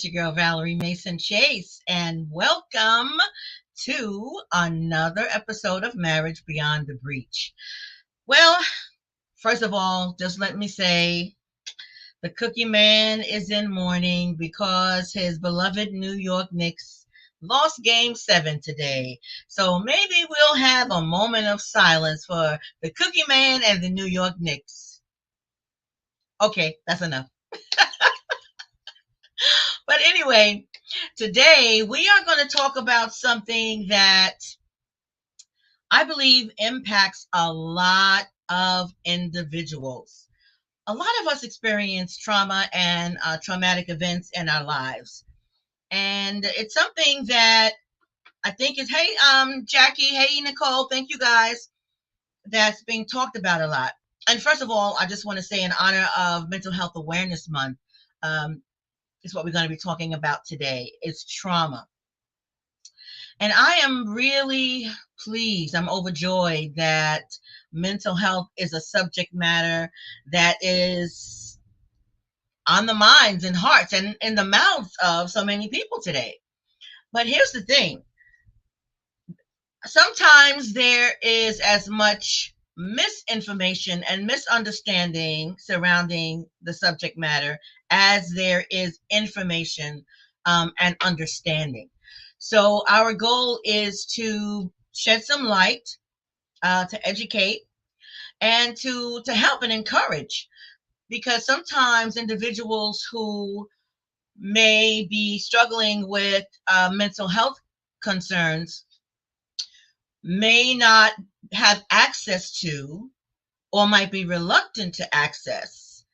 It's your girl, Valerie Mason Chase, and welcome to another episode of Marriage Beyond the Breach. Well, first of all, just let me say the Cookie Man is in mourning because his beloved New York Knicks lost Game 7 today. So maybe we'll have a moment of silence for the Cookie Man and the New York Knicks. Okay, that's enough. But anyway, today we are going to talk about something that I believe impacts a lot of individuals. A lot of us experience trauma and traumatic events in our lives. And it's something that I think is, hey, Jackie, hey, Nicole, thank you guys, that's being talked about a lot. And first of all, I just want to say in honor of Mental Health Awareness Month, is what we're going to be talking about today, is trauma. And I am really pleased, I'm overjoyed that mental health is a subject matter that is on the minds and hearts and in the mouths of so many people today. But here's the thing. Sometimes there is as much misinformation and misunderstanding surrounding the subject matter as there is information and understanding. So our goal is to shed some light, to educate, and to help and encourage, because sometimes individuals who may be struggling with mental health concerns may not have access to, or might be reluctant to access,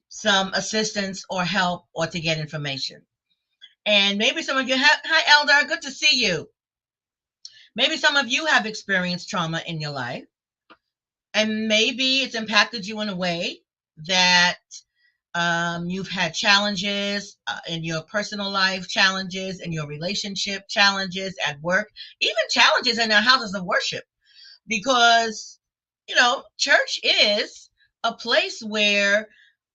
some assistance or help or to get information. And maybe some of you have, hi Elder, good to see you. Maybe some of you have experienced trauma in your life, and maybe it's impacted you in a way that you've had challenges in your personal life, challenges in your relationship, challenges at work, even challenges in our houses of worship. Because, church is a place where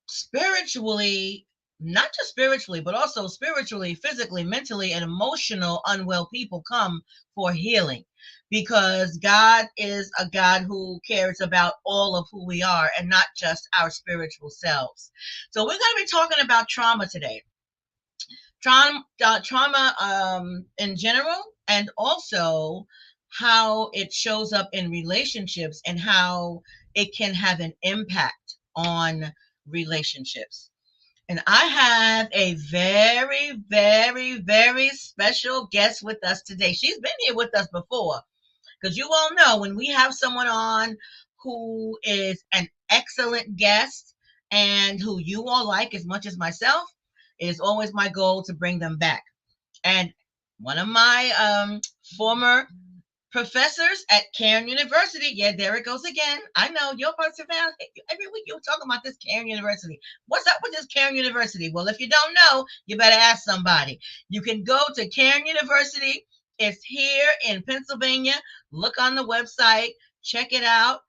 spiritually, not just spiritually, but also spiritually, physically, mentally, and emotional unwell people come for healing. Because God is a God who cares about all of who we are and not just our spiritual selves. So we're going to be talking about trauma today. Trauma in general, and also how it shows up in relationships and how it can have an impact on relationships. And I have a very, very, very special guest with us today. She's been here with us before, because you all know when we have someone on who is an excellent guest and who you all like as much as myself, it is always my goal to bring them back. And one of my former professors at Cairn University, yeah, there it goes again. I know your person, every week you're talking about this Cairn University. What's up with this Cairn University? Well, if you don't know, you better ask somebody. You can go to Cairn University. It's here in Pennsylvania. Look on the website, check it out.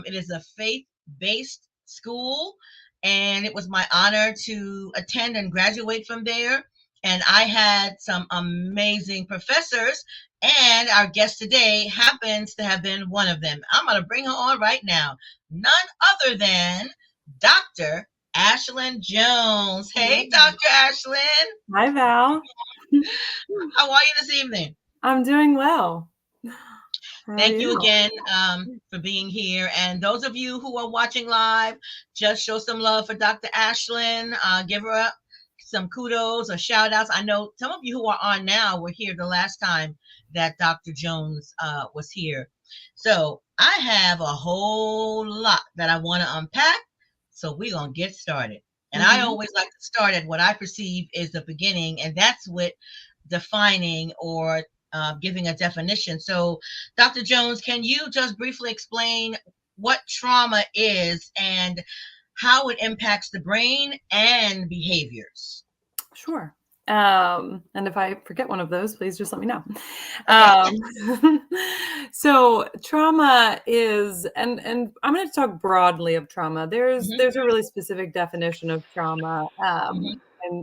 It is a faith-based school, and it was my honor to attend and graduate from there. And I had some amazing professors, and our guest today happens to have been one of them. I'm going to bring her on right now. None other than Dr. Ashlyn Jones. Hey, Dr. Ashlyn. Hi, Val. How are you this evening? I'm doing well. Thank you again for being here. And those of you who are watching live, just show some love for Dr. Ashlyn. Give her some kudos or shout outs. I know some of you who are on now were here the last time that Dr. Jones was here. So I have a whole lot that I want to unpack. So we're going to get started. And I always like to start at what I perceive is the beginning, and that's with defining or giving a definition. So, Dr. Jones, can you just briefly explain what trauma is and how it impacts the brain and behaviors? Sure. And if I forget one of those, please just let me know. Okay. So trauma is, and I'm going to talk broadly of trauma. There's a really specific definition of trauma.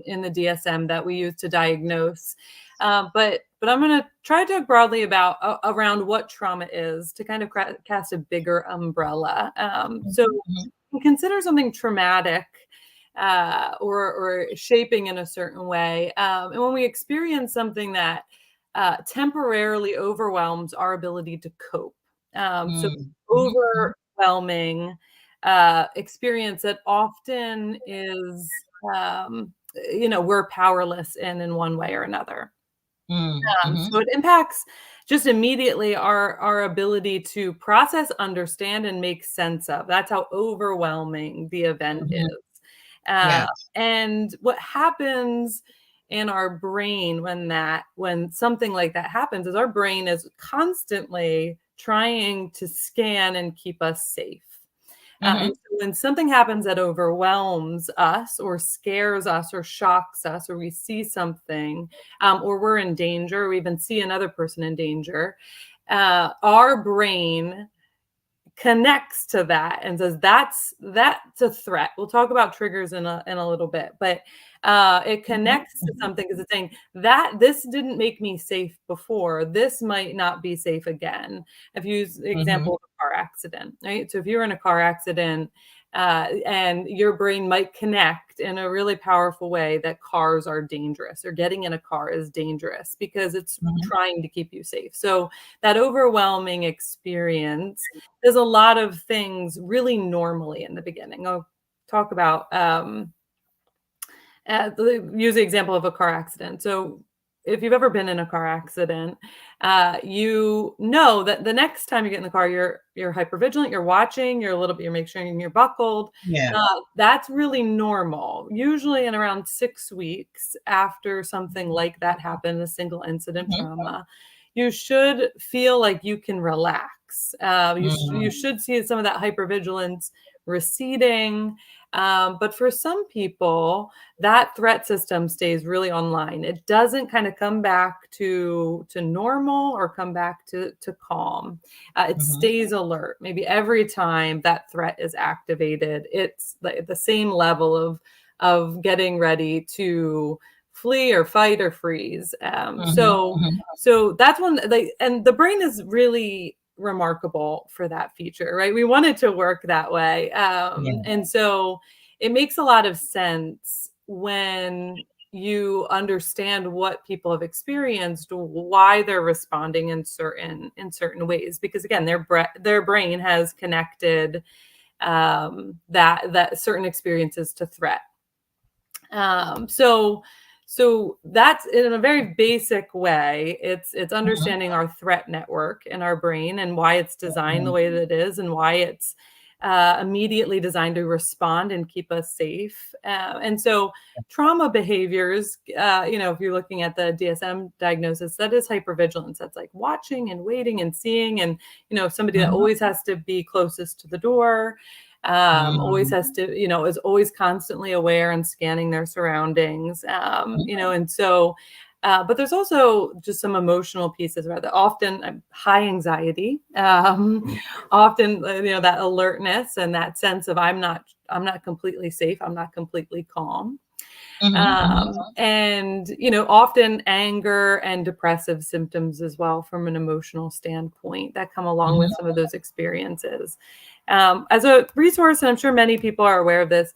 in the DSM that we use to diagnose. But I'm going to try to talk broadly about around what trauma is to kind of cast a bigger umbrella. So consider something traumatic or shaping in a certain way. And when we experience something that temporarily overwhelms our ability to cope. So overwhelming experience that often is, we're powerless in one way or another. So it impacts just immediately our ability to process, understand, and make sense of. That's how overwhelming the event is. And what happens in our brain when something like that happens is our brain is constantly trying to scan and keep us safe. And so when something happens that overwhelms us or scares us or shocks us, or we see something, or we're in danger, or we even see another person in danger, our brain connects to that and says that's a threat. We'll talk about triggers in a little bit, but it connects to something because it's saying that this didn't make me safe before. This might not be safe again. I've used the example of a car accident, right? So if you're in a car accident and your brain might connect in a really powerful way that cars are dangerous, or getting in a car is dangerous because it's trying to keep you safe. So that overwhelming experience does a lot of things really normally in the beginning. I'll talk about use the example of a car accident. So if you've ever been in a car accident, you know that the next time you get in the car, you're hypervigilant, you're watching, you're making sure you're buckled. That's really normal. Usually in around 6 weeks after something like that happened, a single incident trauma, you should feel like you can relax. You should see some of that hypervigilance receding. But for some people, that threat system stays really online. It doesn't kind of come back to normal or come back to calm. It stays alert. Maybe every time that threat is activated, it's the same level of getting ready to flee or fight or freeze. So that's one, and the brain is really remarkable for that feature, right? We want it to work that way. And so it makes a lot of sense when you understand what people have experienced, why they're responding in certain ways, because again, their brain has connected that certain experiences to threat. So that's in a very basic way. It's understanding our threat network in our brain and why it's designed the way that it is, and why it's immediately designed to respond and keep us safe. And so trauma behaviors, if you're looking at the DSM diagnosis, that is hypervigilance. That's like watching and waiting and seeing, and somebody that always has to be closest to the door. Always has to, is always constantly aware and scanning their surroundings, and so, but there's also just some emotional pieces about that. Often high anxiety, often, that alertness and that sense of I'm not completely safe. I'm not completely calm. And, often anger and depressive symptoms as well from an emotional standpoint that come along with some of those experiences. As a resource, and I'm sure many people are aware of this,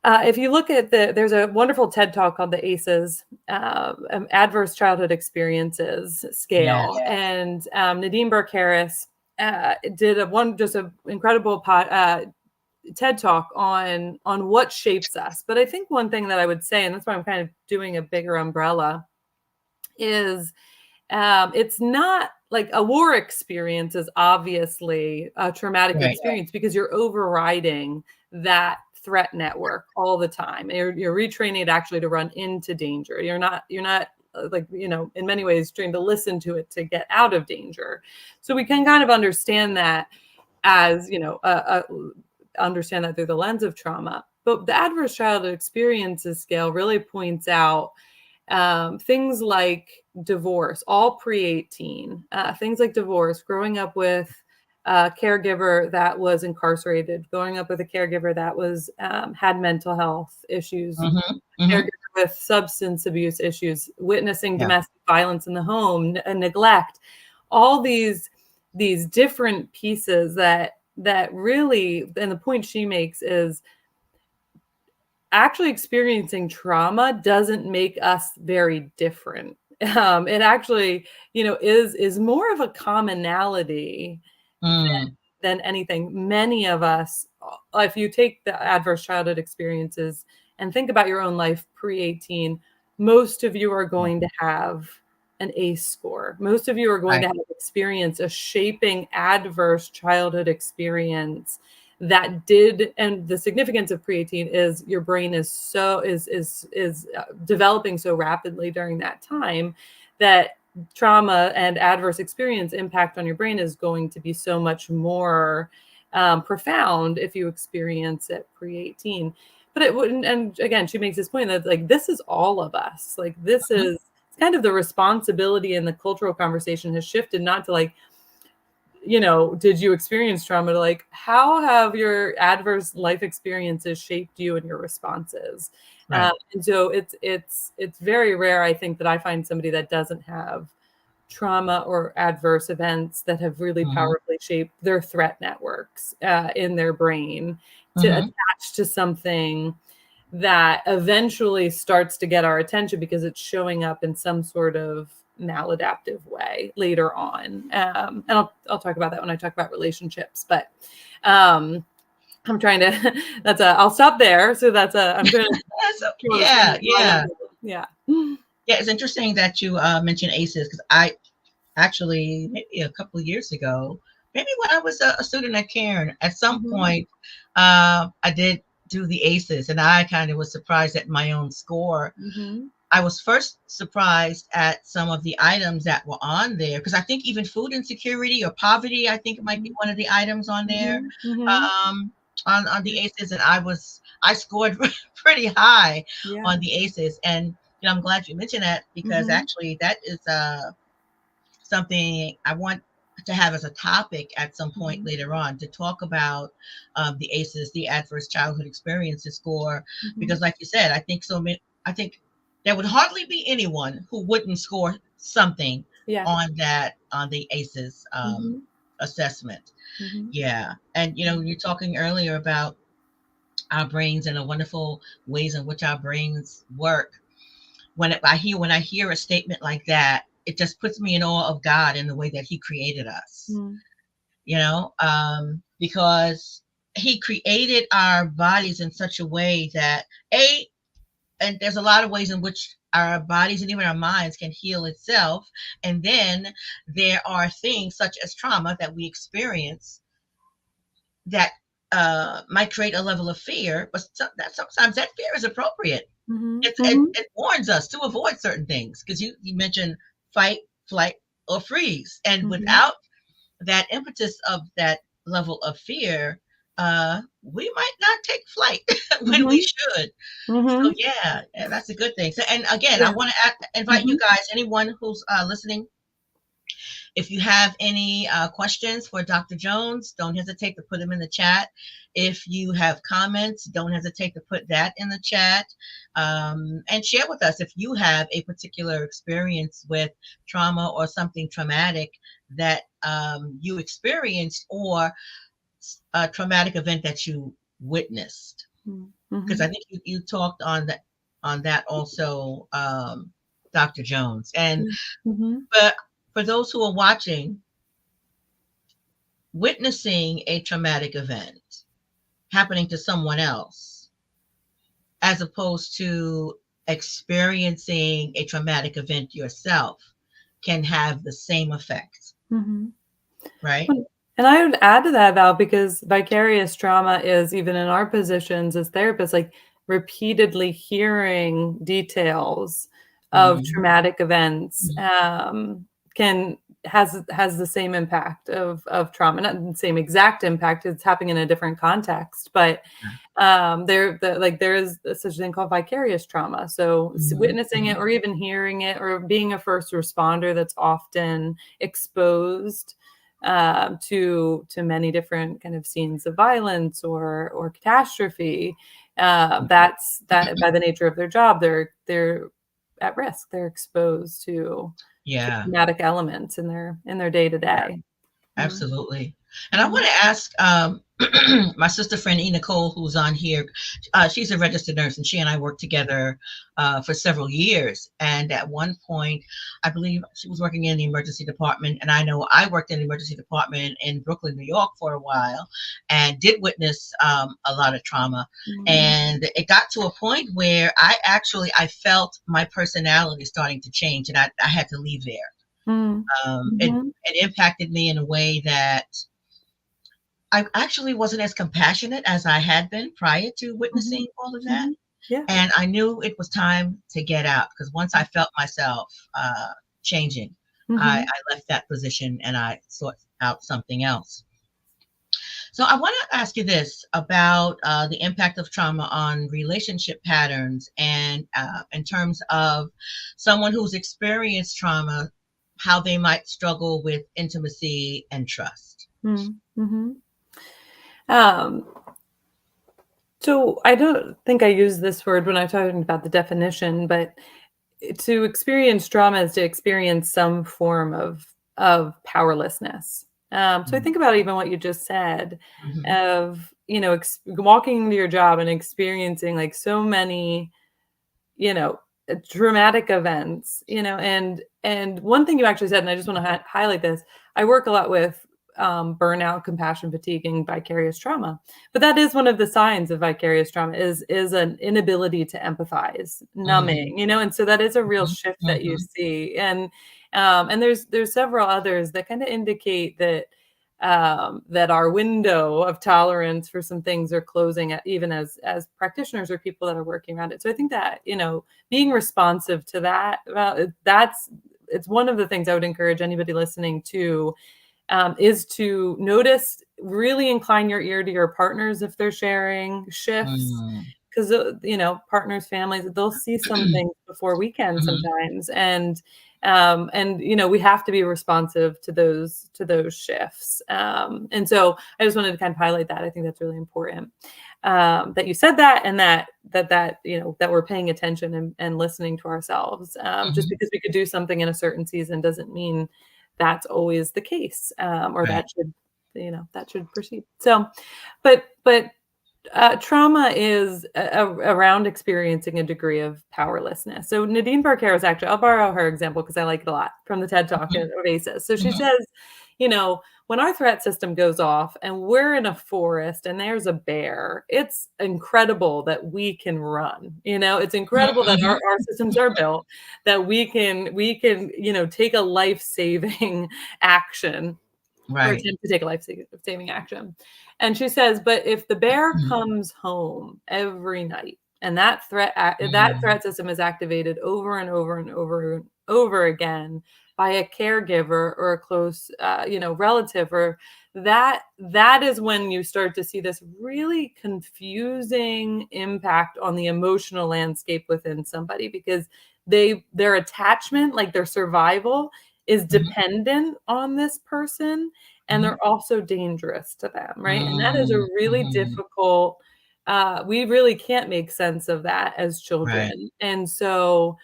if you look at there's a wonderful TED Talk called the ACEs, Adverse Childhood Experiences Scale. And Nadine Burke-Harris did an incredible TED Talk on what shapes us. But I think one thing that I would say, and that's why I'm kind of doing a bigger umbrella, is it's not like a war experience is obviously a traumatic experience because you're overriding that threat network all the time. You're retraining it actually to run into danger. You're not like, in many ways trained to listen to it to get out of danger. So we can kind of understand that as, understand that through the lens of trauma. But the Adverse Childhood Experiences Scale really points out things like divorce, all pre-18, things like divorce, growing up with a caregiver that was incarcerated, growing up with a caregiver that was had mental health issues, caregiver with substance abuse issues, witnessing domestic violence in the home, neglect, all these different pieces that really, and the point she makes is actually experiencing trauma doesn't make us very different. It actually, is more of a commonality than anything. Many of us, if you take the adverse childhood experiences and think about your own life pre-18, most of you are going to have an ACE score. Most of you are going to have experienced a shaping adverse childhood experience that did, and the significance of pre-18 is your brain is developing so rapidly during that time that trauma and adverse experience impact on your brain is going to be so much more profound if you experience it pre-18. But it wouldn't, and again, she makes this point that like, this is all of us. Like, this is kind of the responsibility, and the cultural conversation has shifted not to like, did you experience trauma, to like, how have your adverse life experiences shaped you and your responses? And so it's very rare, I think, that I find somebody that doesn't have trauma or adverse events that have really powerfully shaped their threat networks in their brain to attach to something that eventually starts to get our attention because it's showing up in some sort of maladaptive way later on. And I'll talk about that when I talk about relationships, but I'm trying to, I'll stop there. So I'm trying to, yeah. It's interesting that you mentioned ACEs, because I actually, maybe a couple of years ago, maybe when I was a student at Cairn, at some point, I did do the ACEs, and I kind of was surprised at my own score. I was first surprised at some of the items that were on there, because I think even food insecurity or poverty, I think it might be one of the items on there, on the ACEs, and I scored pretty high on the ACEs, and I'm glad you mentioned that, because actually that is something I want to have as a topic at some point later on, to talk about the ACEs, the adverse childhood experiences score, because like you said, I think there would hardly be anyone who wouldn't score something on the ACEs assessment. And you're talking earlier about our brains and the wonderful ways in which our brains work. When I hear a statement like that, it just puts me in awe of God and the way that He created us. Because He created our bodies in such a way that and there's a lot of ways in which our bodies and even our minds can heal itself. And then there are things such as trauma that we experience that might create a level of fear, but sometimes that fear is appropriate. It warns us to avoid certain things, because you mentioned fight, flight, or freeze. And without that impetus of that level of fear, we might not take flight when we should. So yeah, that's a good thing. So, and again, I want to invite you guys, anyone who's listening, if you have any questions for Dr. Jones, don't hesitate to put them in the chat. If you have comments, don't hesitate to put that in the chat, and share with us if you have a particular experience with trauma or something traumatic that you experienced, or a traumatic event that you witnessed. Because I think you talked on that also, Dr. Jones. And but for those who are watching, witnessing a traumatic event happening to someone else, as opposed to experiencing a traumatic event yourself, can have the same effect. Right? And I would add to that, Val, because vicarious trauma is, even in our positions as therapists, like repeatedly hearing details of traumatic events has the same impact of trauma, not the same exact impact. It's happening in a different context, but there is such a thing called vicarious trauma. So witnessing it, or even hearing it, or being a first responder that's often exposed to many different kind of scenes of violence or catastrophe. That's that by the nature of their job, they're at risk. They're exposed to traumatic elements in their day to day. Absolutely. And I want to ask my sister friend E. Nicole, who's on here. She's a registered nurse, and she and I worked together for several years. And at one point, I believe she was working in the emergency department. And I know I worked in the emergency department in Brooklyn, New York for a while, and did witness a lot of trauma. And it got to a point where I felt my personality starting to change, and I had to leave there. It impacted me in a way that I actually wasn't as compassionate as I had been prior to witnessing all of that. And I knew it was time to get out, because once I felt myself changing, I left that position and I sought out something else. So I want to ask you this about the impact of trauma on relationship patterns, and in terms of someone who's experienced trauma, how they might struggle with intimacy and trust. So I don't think I use this word when I'm talking about the definition, but to experience trauma is to experience some form of powerlessness. So I think about even what you just said of, walking into your job and experiencing like so many, traumatic events, and one thing you actually said, and I just want to highlight this. I work a lot with burnout, compassion fatigue, and vicarious trauma. But that is one of the signs of vicarious trauma is an inability to empathize, numbing, and so that is a real shift that you see. And there's several others that kind of indicate that that our window of tolerance for some things are closing at, even as practitioners or people that are working around it. So I think that, being responsive to that, it's one of the things I would encourage anybody listening to, is to notice, really incline your ear to your partners if they're sharing shifts, because partners, families, they'll see some things before we can sometimes, and we have to be responsive to those shifts. And so I just wanted to kind of highlight that. I think that's really important, that you said that, and that we're paying attention and listening to ourselves. Just because we could do something in a certain season doesn't mean that's always the case, or that should proceed. So, but trauma is around experiencing a degree of powerlessness. So Nadine Barquero is actually, I'll borrow her example because I like it a lot, from the TED Talk at Oasis. So she says, when our threat system goes off and we're in a forest and there's a bear, it's incredible that we can run. It's incredible that our systems are built that we can take a life-saving action, or attempt to take a life-saving action. And she says, but if the bear comes home every night and that threat system is activated over and over and over and over again by a caregiver or a close, relative, or that is when you start to see this really confusing impact on the emotional landscape within somebody, because their attachment, like their survival, is dependent on this person, and they're also dangerous to them, right? And that is a really difficult, we really can't make sense of that as children. Right. And so,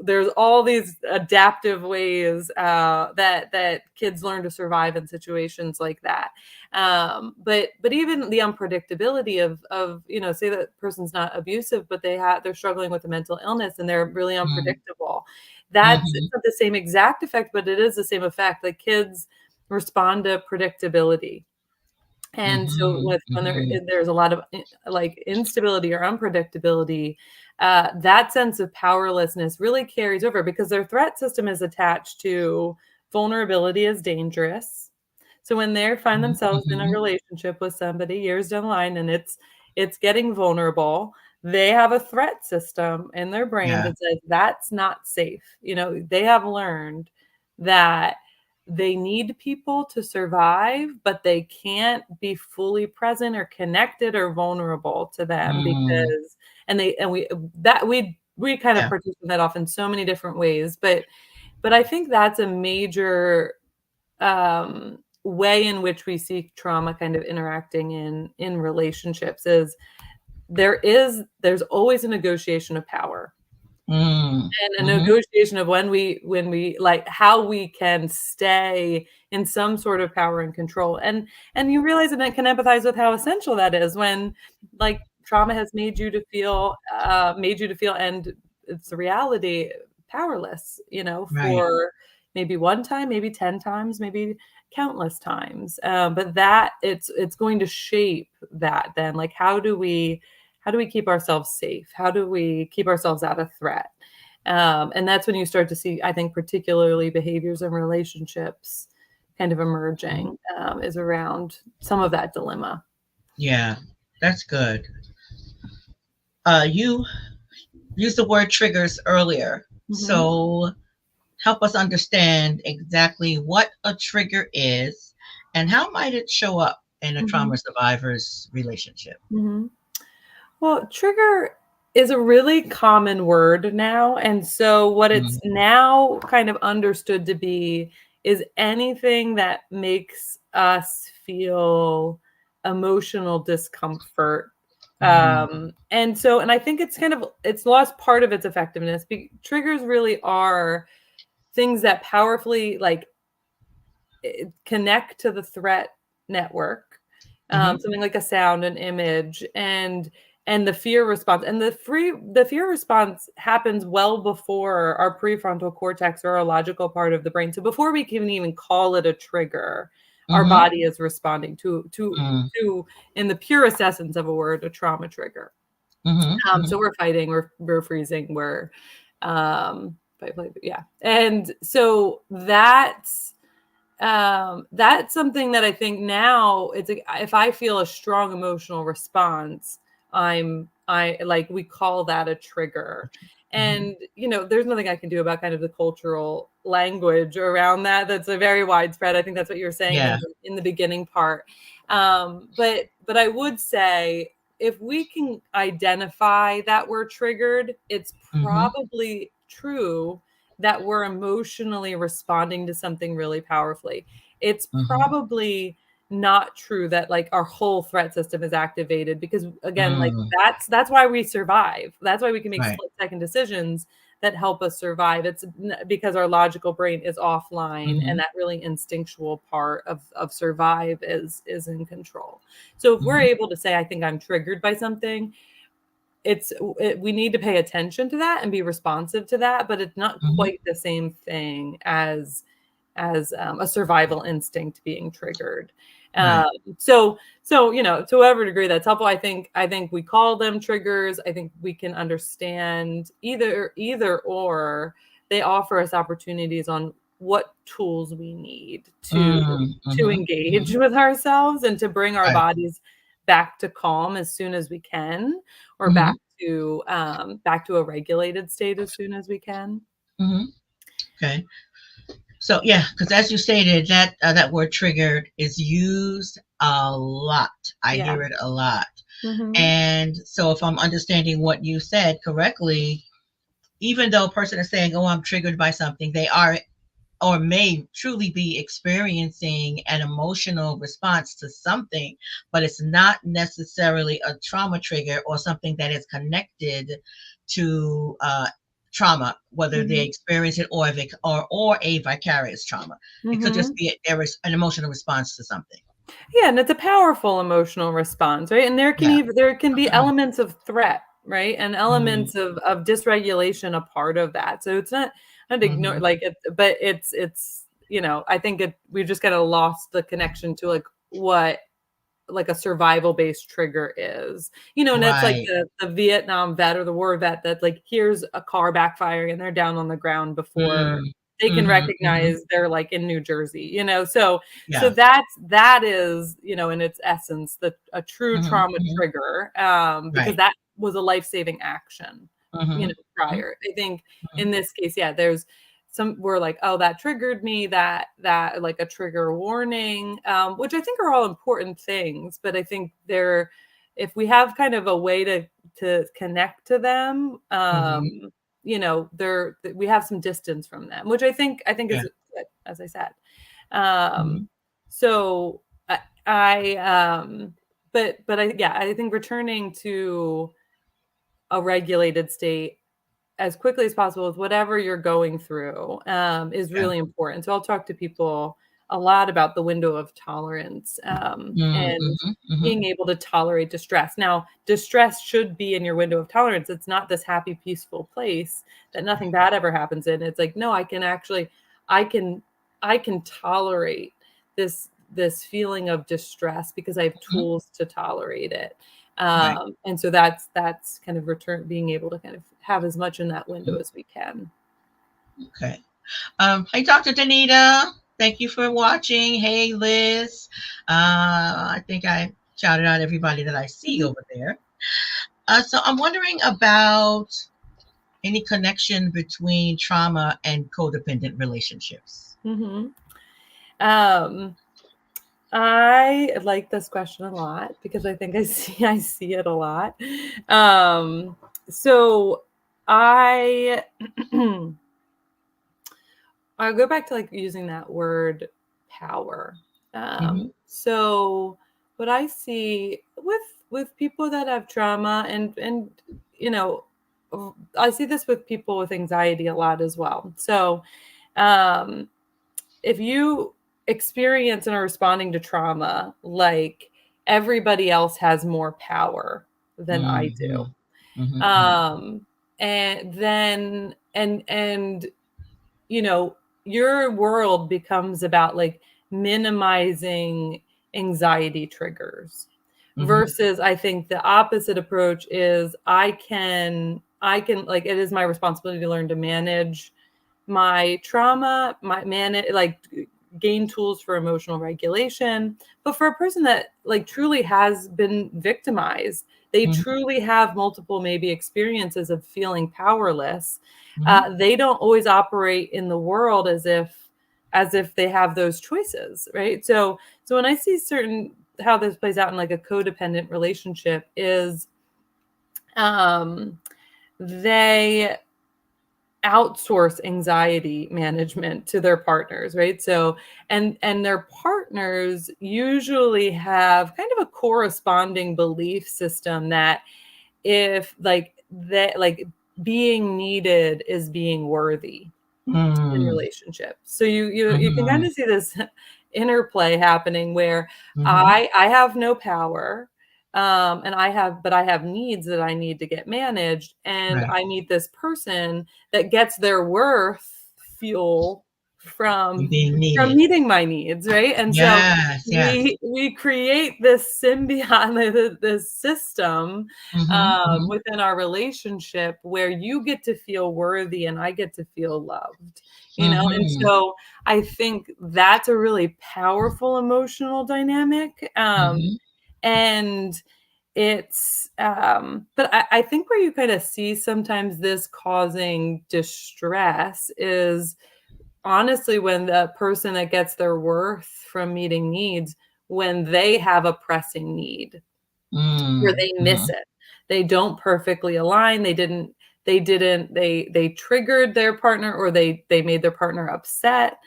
there's all these adaptive ways that kids learn to survive in situations like that. But even the unpredictability of say that person's not abusive, but they're struggling with a mental illness and they're really unpredictable. That's it's not the same exact effect, but it is the same effect. Like, kids respond to predictability. And so when there's a lot of instability or unpredictability, that sense of powerlessness really carries over, because their threat system is attached to vulnerability is dangerous. So when they find themselves in a relationship with somebody years down the line and it's getting vulnerable, they have a threat system in their brain that says that's not safe. They have learned that they need people to survive, but they can't be fully present or connected or vulnerable to them, because we kind of partition that off in so many different ways. But I think that's a major way in which we see trauma kind of interacting in relationships is there's always a negotiation of power. And a negotiation of when we like how we can stay in some sort of power and control. And you realize and I can empathize with how essential that is when like trauma has made you to feel and it's the reality powerless, for maybe one time, maybe 10 times, maybe countless times. But that it's going to shape that then like how do we keep ourselves safe? How do we keep ourselves out of threat? And that's when you start to see, I think, particularly behaviors and relationships kind of emerging is around some of that dilemma. Yeah, that's good. You used the word triggers earlier. So help us understand exactly what a trigger is and how might it show up in a trauma survivor's relationship. Well, trigger is a really common word now. And so what it's now kind of understood to be is anything that makes us feel emotional discomfort. And I think it's lost part of its effectiveness. Triggers really are things that powerfully like connect to the threat network. Something like a sound, an image, and the fear response. And the fear response happens well before our prefrontal cortex or our logical part of the brain. So before we can even call it a trigger, our body is responding to in the purest essence of a word, a trauma trigger. So we're fighting, we're freezing, we're yeah. And so that's something that I think now it's like, if I feel a strong emotional response, we call that a trigger. And, there's nothing I can do about kind of the cultural language around that. That's a very widespread. I think that's what you were saying in the beginning part. But I would say if we can identify that we're triggered, it's probably true that we're emotionally responding to something really powerfully. It's probably not true that like our whole threat system is activated because again, like that's why we survive. That's why we can make split-second decisions that help us survive. It's because our logical brain is offline and that really instinctual part of survive is in control. So if we're able to say, I think I'm triggered by something, we need to pay attention to that and be responsive to that, but it's not quite the same thing as a survival instinct being triggered. So to whatever degree that's helpful, I think we call them triggers. I think we can understand either or they offer us opportunities on what tools we need to engage with ourselves and to bring our bodies back to calm as soon as we can, or back to a regulated state as soon as we can. Okay. So yeah, because as you stated, that word triggered is used a lot. I hear it a lot. And so if I'm understanding what you said correctly, even though a person is saying, oh, I'm triggered by something, they are or may truly be experiencing an emotional response to something, but it's not necessarily a trauma trigger or something that is connected to trauma, whether they experience it or a vicarious trauma. It could just be there is an emotional response to something. Yeah, and it's a powerful emotional response, right? And there can be elements of threat, right? And elements of dysregulation a part of that. So it's not ignore like it, but it's I think we've just kind of lost the connection to like what like a survival based trigger is, and that's like the Vietnam vet or the war vet that like here's a car backfiring and they're down on the ground before they can recognize they're like in New Jersey, so that is, in its essence, a true trauma trigger, because that was a life-saving action, prior. I think in this case, there's we're like, oh, that triggered me, that like a trigger warning, which I think are all important things, but I think if we have kind of a way to connect to them, we have some distance from them, which I think is good, as I said. So I think returning to a regulated state as quickly as possible with whatever you're going through is really important. So I'll talk to people a lot about the window of tolerance and being able to tolerate distress. Now, distress should be in your window of tolerance. It's not this happy, peaceful place that nothing bad ever happens in. It's like, no, I can tolerate this feeling of distress because I have tools to tolerate it. And so that's kind of being able to kind of have as much in that window as we can. Okay. Hey, Dr. Danita. Thank you for watching. Hey, Liz. I think I shouted out everybody that I see over there. So I'm wondering about any connection between trauma and codependent relationships. I like this question a lot because I think I see it a lot. So I'll go back to like using that word power. So what I see with people that have trauma and you know, I see this with people with anxiety a lot as well. So if you experience and are responding to trauma like everybody else has more power than I do, and then you know, your world becomes about like minimizing anxiety triggers versus I think the opposite approach is I can like, it is my responsibility to learn to manage my trauma, gain tools for emotional regulation. But for a person that like truly has been victimized, they truly have multiple maybe experiences of feeling powerless. They don't always operate in the world as if they have those choices, right? So when I see how this plays out in like a codependent relationship is they outsource anxiety management to their partners, right? So and their partners usually have kind of a corresponding belief system that if being needed is being worthy in relationships. So you can kind of see this interplay happening where I have no power. And I have needs that I need to get managed. And I meet this person that gets their worth fuel from meeting my needs, right? And so we create this symbiote, this system within our relationship where you get to feel worthy and I get to feel loved, you know? And so I think that's a really powerful emotional dynamic. And it's but I think where you kind of see sometimes this causing distress is honestly when the person that gets their worth from meeting needs, when they have a pressing need where they miss it, they don't perfectly align, they triggered their partner or they made their partner upset.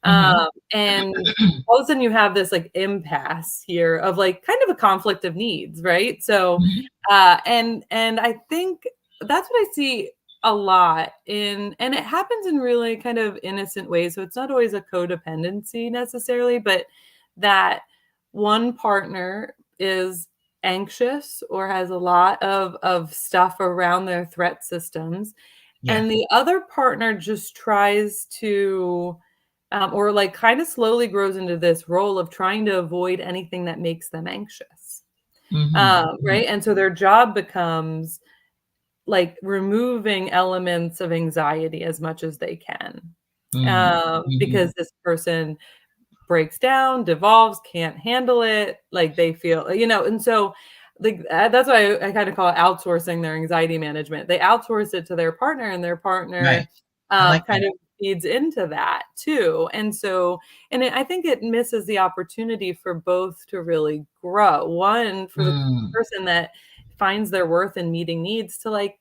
And all of a sudden you have this like impasse here of like kind of a conflict of needs, right? So and I think that's what I see a lot and it happens in really kind of innocent ways. So it's not always a codependency necessarily, but that one partner is anxious or has a lot of stuff around their threat systems, and the other partner just tries to or like kind of slowly grows into this role of trying to avoid anything that makes them anxious. Right. And so their job becomes like removing elements of anxiety as much as they can. Because this person breaks down, devolves, can't handle it, like they feel, you know, and so like that's why I kind of call it outsourcing their anxiety management. They outsource it to their partner and their partner kind of feeds into that too. And so, I think it misses the opportunity for both to really grow. One, for the person that finds their worth in meeting needs to like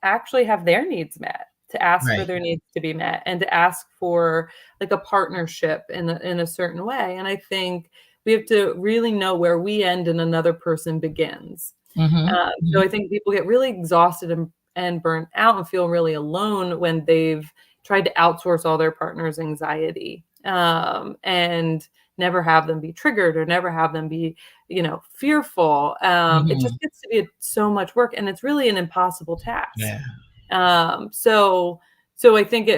actually have their needs met. to ask for Right. their needs to be met, and to ask for like a partnership in a certain way. And I think we have to really know where we end and another person begins. So I think people get really exhausted and burnt out and feel really alone when they've tried to outsource all their partner's anxiety, and never have them be triggered or never have them be, fearful. It just gets to be so much work, and it's really an impossible task. Yeah. So I think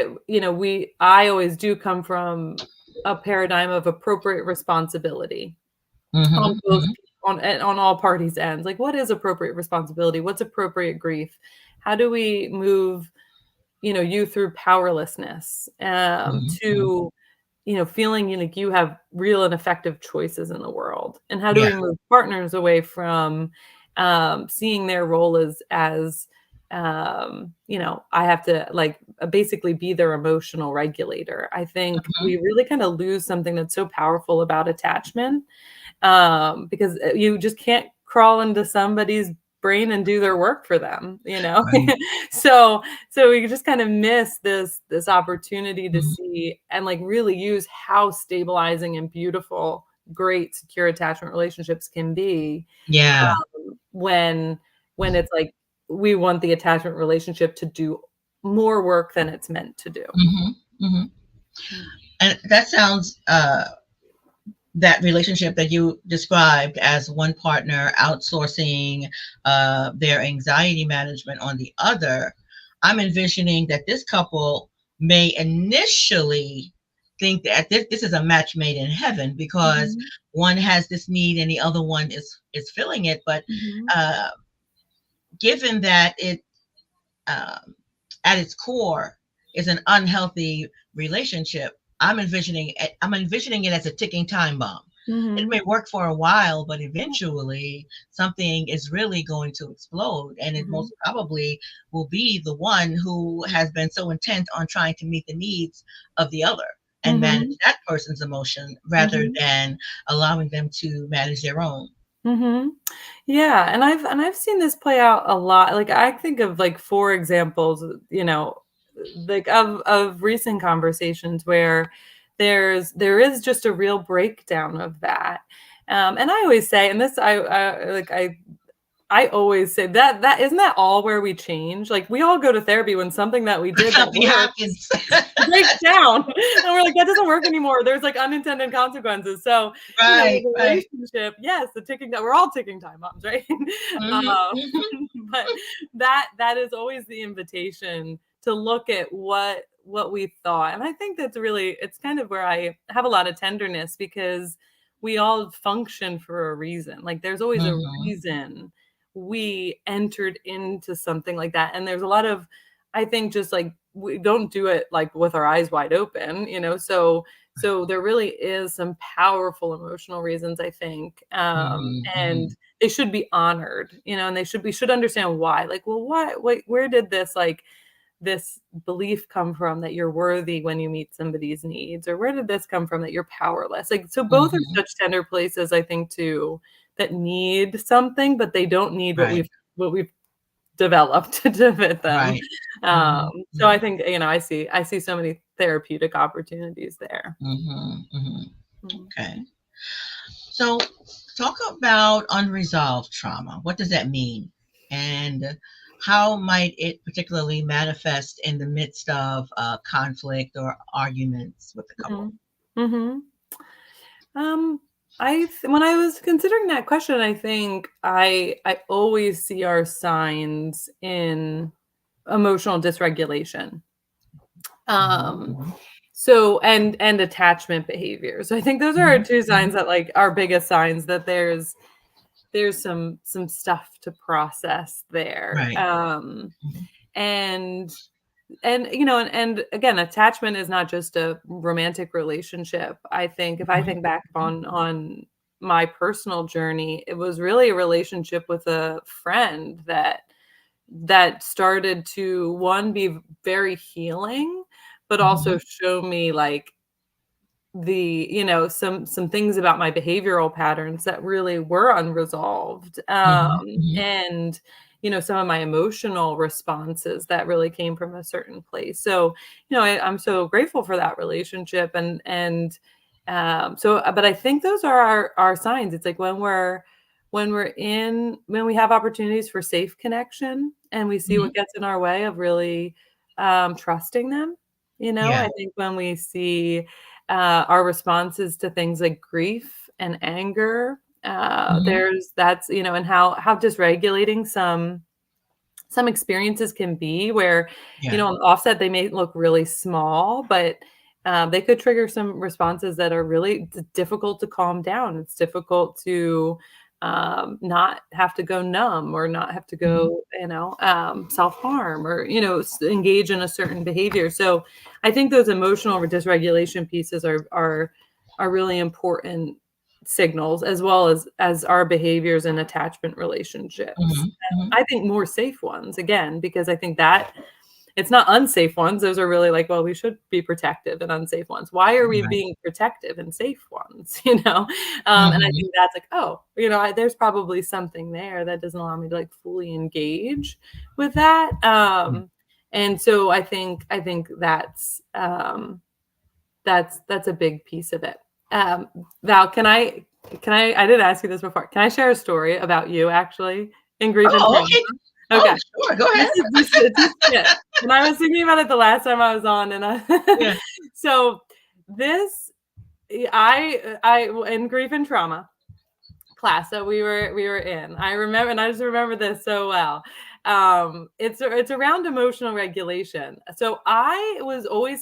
I always do come from a paradigm of appropriate responsibility on both on all parties' ends. Like, what is appropriate responsibility? What's appropriate grief? How do we move, you through powerlessness, to, feeling like you have real and effective choices in the world? And how do Yeah. we move partners away from seeing their role as I have to like basically be their emotional regulator? I think we really kind of lose something that's so powerful about attachment, because you just can't crawl into somebody's brain and do their work for them. Right. So we just kind of miss this opportunity to see and like really use how stabilizing and beautiful great secure attachment relationships can be, Yeah. when it's like we want the attachment relationship to do more work than it's meant to do. And that sounds that relationship that you described as one partner outsourcing their anxiety management on the other. I'm envisioning that this couple may initially think that this is a match made in heaven, because one has this need and the other one is filling it. But uh, given that it at its core is an unhealthy relationship, I'm envisioning it as a ticking time bomb. It may work for a while, but eventually something is really going to explode, and it most probably will be the one who has been so intent on trying to meet the needs of the other and manage that person's emotion rather than allowing them to manage their own. Yeah, and I've seen this play out a lot. Like, I think of like 4 examples, like of recent conversations where there is just a real breakdown of that. And I always say, and this I always say that isn't that all where we change? Like, we all go to therapy when something that we did that happens. breaks down, and we're like, that doesn't work anymore. There's like unintended consequences. So, Right, the relationship, yes, the ticking time. We're all ticking time bombs, right? But that is always the invitation to look at what we thought, and I think it's kind of where I have a lot of tenderness, because we all function for a reason. Like, there's always a reason we entered into something like that. And there's a lot of, I think, just like, we don't do it like with our eyes wide open, so there really is some powerful emotional reasons, I think, and they should be honored, and we should understand why. Like, well, where did this belief come from that you're worthy when you meet somebody's needs, or where did this come from that you're powerless? Like, so both are such tender places, I think, too, that need something, but they don't need what we've developed to fit them. So I think, I see so many therapeutic opportunities there. Okay. So talk about unresolved trauma. What does that mean? And how might it particularly manifest in the midst of conflict or arguments with the couple? When I was considering that question, I think I always see our signs in emotional dysregulation. So and attachment behavior. So I think those are our 2 signs that like our biggest signs that there's some stuff to process there. Right. And and again, attachment is not just a romantic relationship. I think if I think back on my personal journey, it was really a relationship with a friend that started to, one, be very healing, but also show me like some things about my behavioral patterns that really were unresolved. And some of my emotional responses that really came from a certain place. So, I'm so grateful for that relationship. But I think those are our signs. It's like when we have opportunities for safe connection and we see what gets in our way of really trusting them. I think when we see our responses to things like grief and anger, and how dysregulating some experiences can be where, on the offset, they may look really small, but they could trigger some responses that are really difficult to calm down. It's difficult to not have to go numb or not have to go, self-harm or, engage in a certain behavior. So I think those emotional dysregulation pieces are really important signals, as well as our behaviors and attachment relationships. I think more safe ones, again, because I think that it's not unsafe ones. Those are really like, well, we should be protective, and unsafe ones. Why are we being protective and safe ones? And I think that's like, oh, there's probably something there that doesn't allow me to like fully engage with that. And so I think that's a big piece of it. Val, can I didn't ask you this before. Can I share a story about you actually in grief and trauma? Okay. Oh, sure. Go ahead. And I was thinking about it the last time I was on, and so this, I in grief and trauma class that we were in. I remember, and I just remember this so well. It's around emotional regulation. So I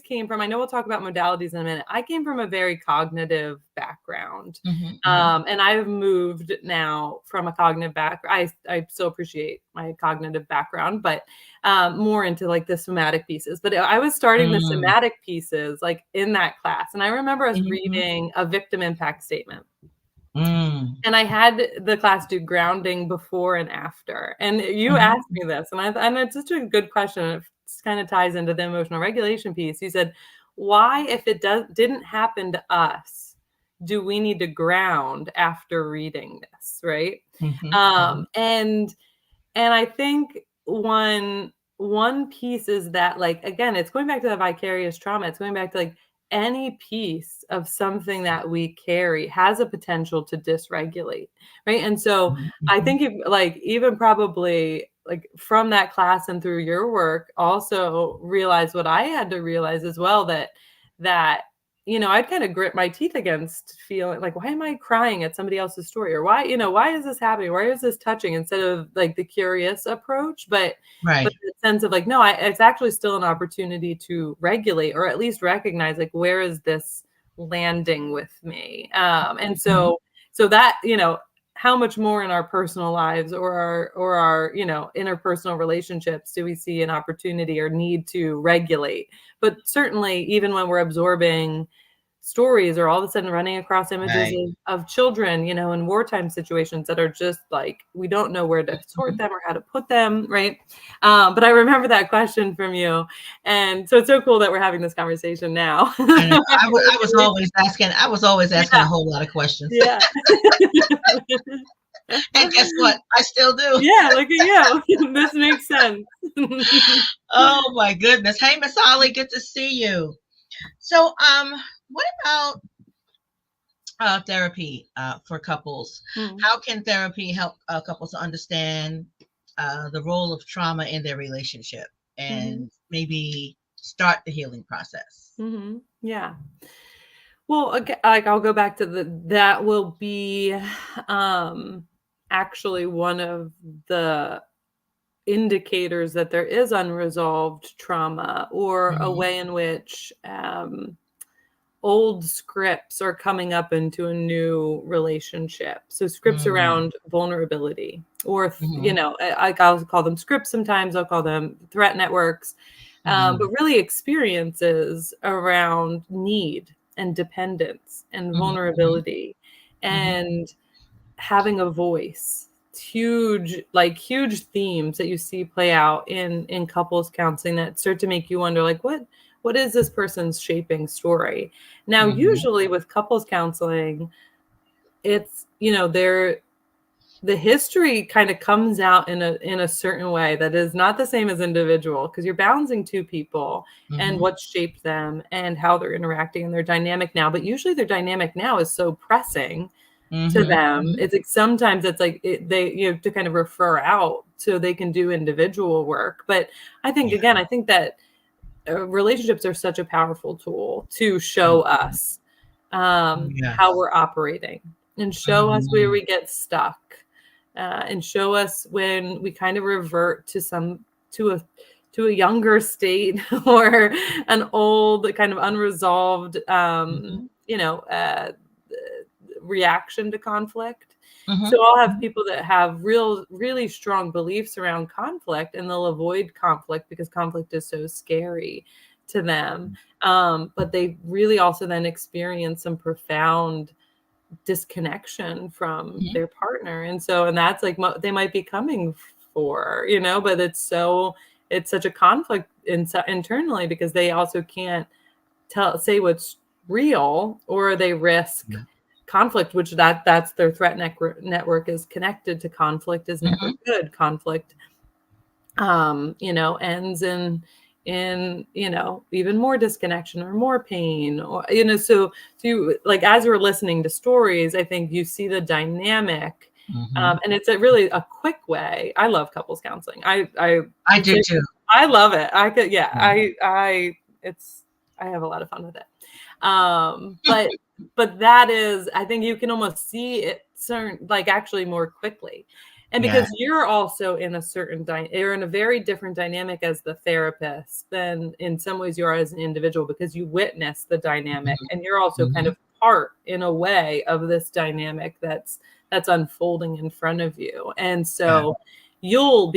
came from, I know we'll talk about modalities in a minute. I came from a very cognitive background. And I've moved now from a cognitive background. I still appreciate my cognitive background, but more into like the somatic pieces. But I was starting the somatic pieces like in that class. And I remember us reading a victim impact statement. And I had the class do grounding before and after. And you asked me this, and it's such a good question. It kind of ties into the emotional regulation piece. You said, why, if it didn't happen to us, do we need to ground after reading this, right? And I think one piece is that, like, again, it's going back to the vicarious trauma. It's going back to like any piece of something that we carry has a potential to dysregulate, right? And so I think even probably like from that class and through your work, also realize what I had to realize as well, that I'd kind of grit my teeth against feeling like, why am I crying at somebody else's story? Or why is this happening? Why is this touching? Instead of like the curious approach, but the sense of like, no, it's actually still an opportunity to regulate, or at least recognize like, where is this landing with me? And so that, how much more in our personal lives or our interpersonal relationships do we see an opportunity or need to regulate? But certainly, even when we're absorbing stories or all of a sudden running across images of children, in wartime situations that are just like, we don't know where to sort them or how to put them, right? But I remember that question from you. And so it's so cool that we're having this conversation now. I was always asking a whole lot of questions. And guess what? I still do. Yeah, look at you. This makes sense. Oh my goodness. Hey, Miss Holly, good to see you. So, what about therapy for couples? How can therapy help couples to understand the role of trauma in their relationship and ally start the healing process? Yeah. Well, like I'll go back to that will be actually one of the indicators that there is unresolved trauma, or a way in which old scripts are coming up into a new relationship. So scripts around vulnerability, or I'll call them scripts sometimes, I'll call them threat networks, but really experiences around need and dependence and vulnerability and having a voice. Huge themes that you see play out in couples counseling that start to make you wonder, like, what is this person's shaping story? Now, usually with couples counseling, it's, the history kind of comes out in a certain way that is not the same as individual, because you're balancing two people and what shaped them and how they're interacting and their dynamic now. But usually their dynamic now is so pressing to them. It's like sometimes it's like you have to kind of refer out so they can do individual work. But I think again, I think that relationships are such a powerful tool to show us how we're operating and show us where we get stuck. And show us when we kind of revert to a younger state or an old kind of unresolved, reaction to conflict. So I'll have people that have really strong beliefs around conflict, and they'll avoid conflict because conflict is so scary to them. But they really also then experience some profound disconnection from their partner, and that's like they might be coming for, but it's such a conflict internally because they also can't say what's real, or they risk conflict, which that's their threat network is connected to conflict, is never good. Conflict ends in even more disconnection or more pain, or so you, like, as we're listening to stories, I think you see the dynamic. And it's really a quick way. I love couples counseling. I do too. I love it. I could, I have a lot of fun with it. But that is, I think you can almost see it actually more quickly. And because you're also in a certain you're in a very different dynamic as the therapist than in some ways you are as an individual, because you witness the dynamic and you're also kind of part in a way of this dynamic that's unfolding in front of you. And so you're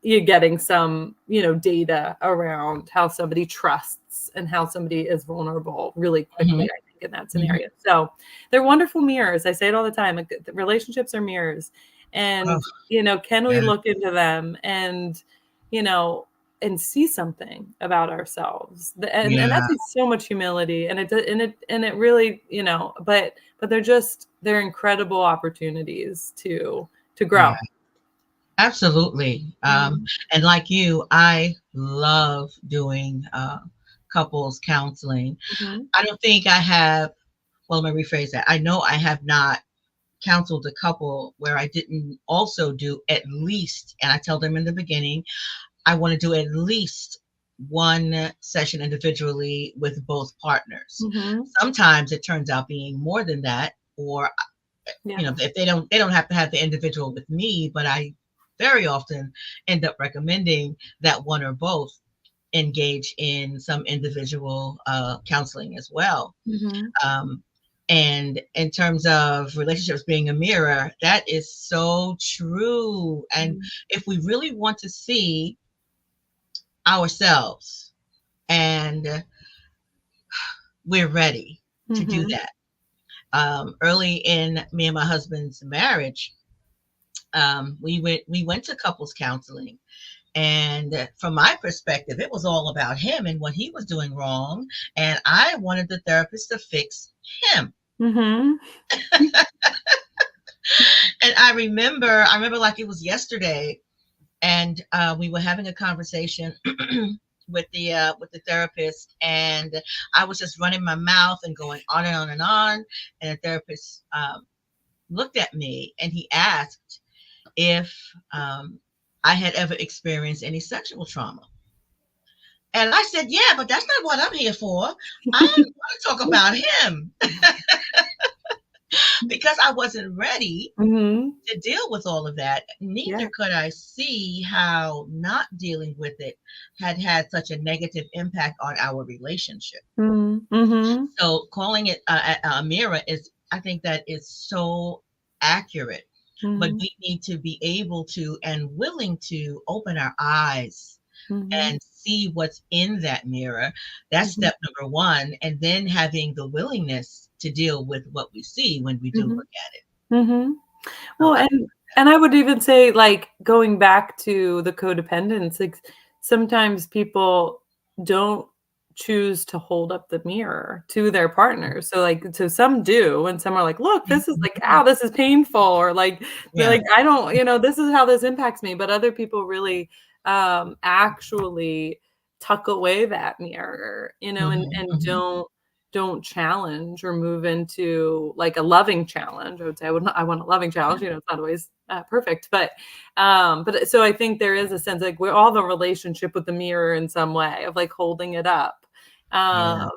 getting some, data around how somebody trusts and how somebody is vulnerable really quickly, I think, in that scenario. So they're wonderful mirrors. I say it all the time. Like, relationships are mirrors. And, can we look into them and, and see something about ourselves? And that takes so much humility, and it really, but they're incredible opportunities to grow. Absolutely. And like you, I love doing couples counseling. I don't think I have, well, let me rephrase that. I know I have not counseled a couple where I didn't also do at least, and I tell them in the beginning, I want to do at least one session individually with both partners. Sometimes it turns out being more than that, or if they don't have to have the individual with me, but I very often end up recommending that one or both engage in some individual counseling as well. And in terms of relationships being a mirror, that is so true. And if we really want to see ourselves, and we're ready to do that. Early in me and my husband's marriage, we went to couples counseling. And from my perspective, it was all about him and what he was doing wrong. And I wanted the therapist to fix him. And I remember like it was yesterday, and we were having a conversation with the therapist, and I was just running my mouth and going on and on and on. And the therapist looked at me and he asked if I had ever experienced any sexual trauma. And I said, yeah, but that's not what I'm here for. I want to talk about him. Because I wasn't ready to deal with all of that. Neither could I see how not dealing with it had such a negative impact on our relationship. So calling it a mirror I think that is so accurate. But we need to be able to and willing to open our eyes and see what's in that mirror. That's step number one. And then having the willingness to deal with what we see when we do look at it. Well, and I would even say, like, going back to the codependence, like, sometimes people don't choose to hold up the mirror to their partners. So like, so some do, and some are like, look, this is like, ow, this is painful. Or like, they're like, I don't, this is how this impacts me. But other people really actually tuck away that mirror, and don't challenge or move into like a loving challenge. I would say I want a loving challenge. It's not always perfect, but so I think there is a sense like we're all in a relationship with the mirror in some way of like holding it up. And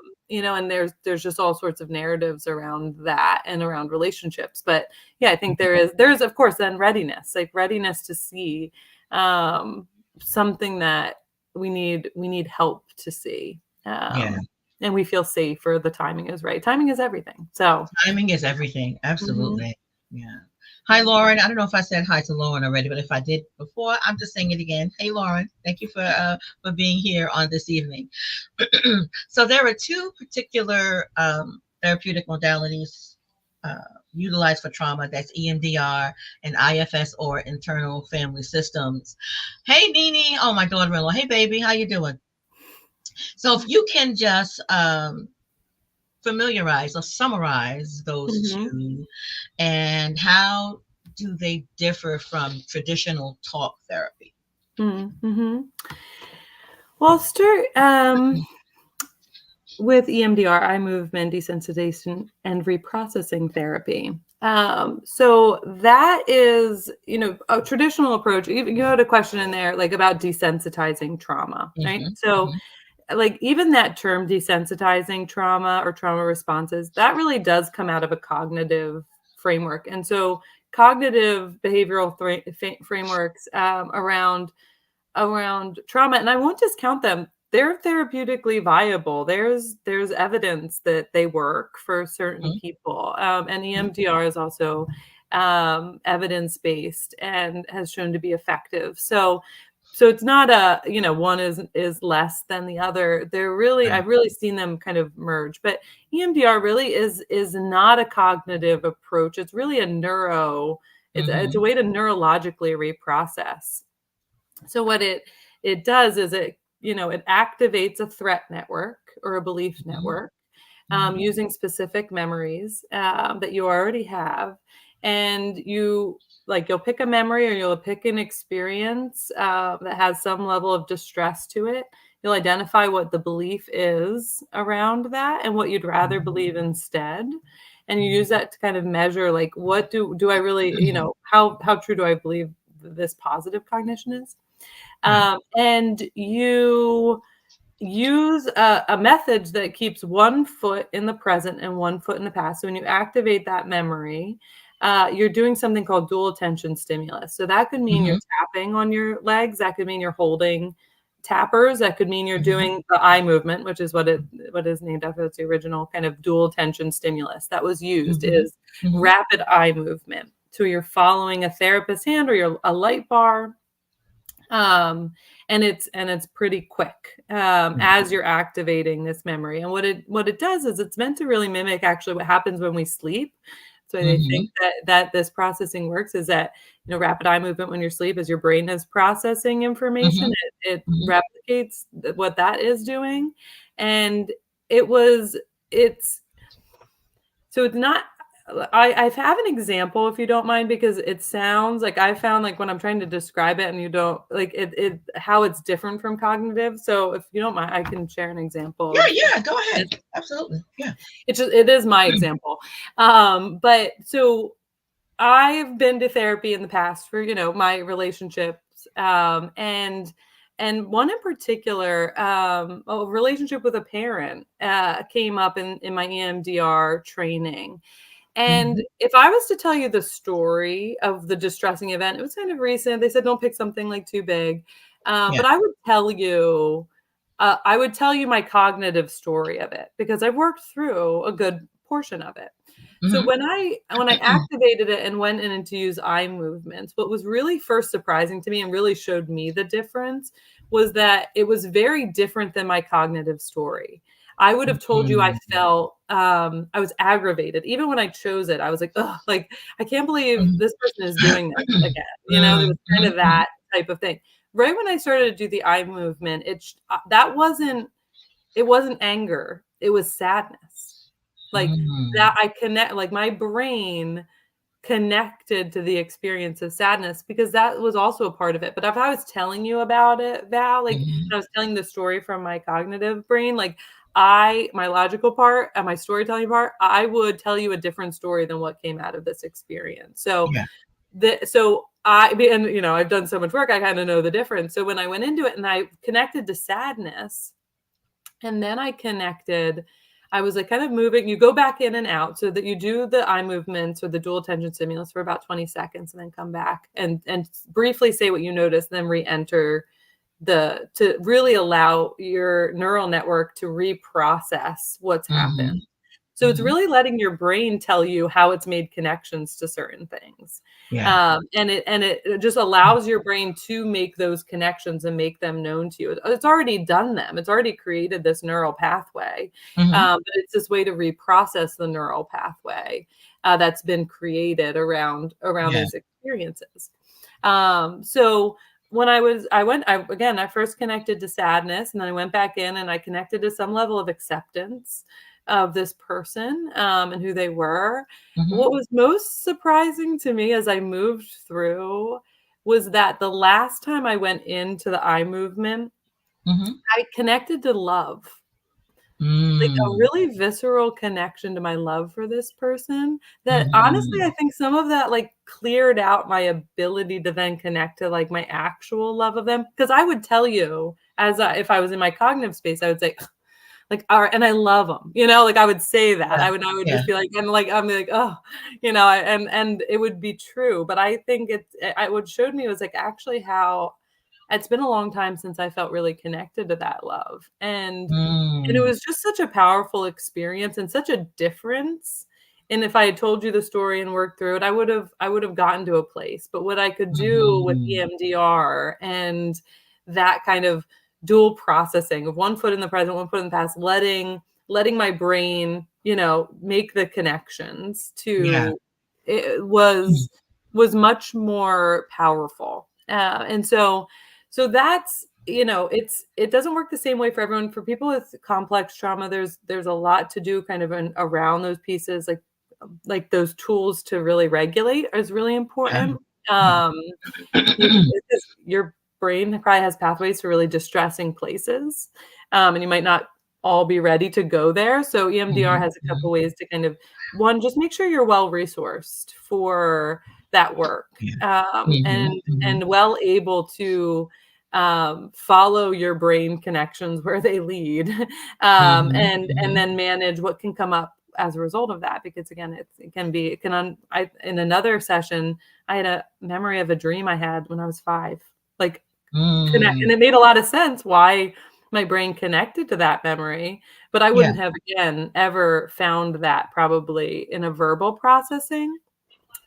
there's just all sorts of narratives around that and around relationships. But yeah, I think there's of course then readiness to see something that we need help to see. And we feel safe, or the timing is right. Timing is everything. So timing is everything. Absolutely. Yeah. Hi, Lauren. I don't know if I said hi to Lauren already, but if I did before, I'm just saying it again. Hey, Lauren. Thank you for being here on this evening. So there are two particular therapeutic modalities utilized for trauma. That's EMDR and IFS, or internal family systems. Hey, Nene. Oh, my daughter-in-law. Hey, baby. How you doing? So if you can just familiarize or summarize those two, and how do they differ from traditional talk therapy? Well, I'll start with EMDR, eye movement desensitization, and reprocessing therapy. So that is, a traditional approach. You had a question in there like about desensitizing trauma, right? So like even that term desensitizing trauma or trauma responses, that really does come out of a cognitive framework. And so cognitive behavioral frameworks around trauma, and I won't discount them. They're therapeutically viable. There's evidence that they work for certain people. And EMDR is also evidence-based and has shown to be effective. So it's not one is less than the other. They're really, I've really seen them kind of merge. But EMDR really is not a cognitive approach. It's really a it's a way to neurologically reprocess. So what it does is it activates a threat network or a belief network using specific memories that you already have. And you'll pick a memory, or you'll pick an experience that has some level of distress to it. You'll identify what the belief is around that and what you'd rather believe instead. And you use that to kind of measure, like, what do I really, how true do I believe this positive cognition is? And you use a method that keeps one foot in the present and one foot in the past. So when you activate that memory, you're doing something called dual attention stimulus. So that could mean you're tapping on your legs. That could mean you're holding tappers. That could mean you're doing the eye movement, which is what is named after. It's the original kind of dual attention stimulus that was used is rapid eye movement. So you're following a therapist's hand or a light bar. And it's pretty quick as you're activating this memory. And what it does is it's meant to really mimic actually what happens when we sleep. So they think that this processing works is that, rapid eye movement when you're asleep, as your brain is processing information, it replicates what that is doing. And it's not, I have an example if you don't mind, because it sounds like I found like when I'm trying to describe it and you don't like it how it's different from cognitive. So if you don't mind, I can share an example. Yeah, go ahead. Absolutely. Yeah. It is my example. But so I've been to therapy in the past for, my relationships. And one in particular, a relationship with a parent came up in my EMDR training. And if I was to tell you the story of the distressing event, it was kind of recent. They said, don't pick something like too big. But I would tell you my cognitive story of it, because I've worked through a good portion of it. So when I activated it and went in to use eye movements, what was really first surprising to me and really showed me the difference was that it was very different than my cognitive story. I would have told you I felt I was aggravated. Even when I chose it, I was like, oh, like, I can't believe this person is doing this again. It was kind of that type of thing. Right when I started to do the eye movement, that wasn't it wasn't anger, it was sadness. Like that I connect, like my brain connected to the experience of sadness because that was also a part of it. But if I was telling you about it, Val, like I was telling the story from my cognitive brain, like my logical part and my storytelling part, I would tell you a different story than what came out of this experience. So and you know, I've done so much work, I kind of know the difference. So when I went into it and I connected to sadness, and then I was like kind of moving, you go back in and out so that you do the eye movements or the dual attention stimulus for about 20 seconds and then come back and briefly say what you notice, then re-enter to really allow your neural network to reprocess what's happened. So it's really letting your brain tell you how it's made connections to certain things. And it just allows your brain to make those connections and make them known to you. It's already done them. It's already created this neural pathway. But it's this way to reprocess the neural pathway that's been created around these experiences. So when I first connected to sadness, and then I went back in and I connected to some level of acceptance of this person and who they were. What was most surprising to me as I moved through was that the last time I went into the eye movement, I connected to love. Like a really visceral connection to my love for this person that honestly, I think some of that like cleared out my ability to then connect to like my actual love of them. Because I would tell you if I was in my cognitive space, I would say, like, all right, and I love them, you know, like I would say that. I would just be like, and like, I'm like, oh, you know, and it would be true. But I think what showed me was like actually how it's been a long time since I felt really connected to that love. And it was just such a powerful experience and such a difference. And if I had told you the story and worked through it, I would have gotten to a place. But what I could do with EMDR and that kind of dual processing of one foot in the present, one foot in the past, letting my brain, you know, make the connections to it was much more powerful. And so that's, you know, it doesn't work the same way for everyone. For people with complex trauma, there's a lot to do kind of around those pieces, like those tools to really regulate is really important. Your brain probably has pathways to really distressing places, and you might not all be ready to go there. So EMDR has a couple ways to kind of, one, just make sure you're well resourced for that work, and well able to follow your brain connections where they lead, and then manage what can come up as a result of that. Because again, in another session, I had a memory of a dream I had when I was 5, like and it made a lot of sense why my brain connected to that memory, but I wouldn't have again ever found that probably in a verbal processing.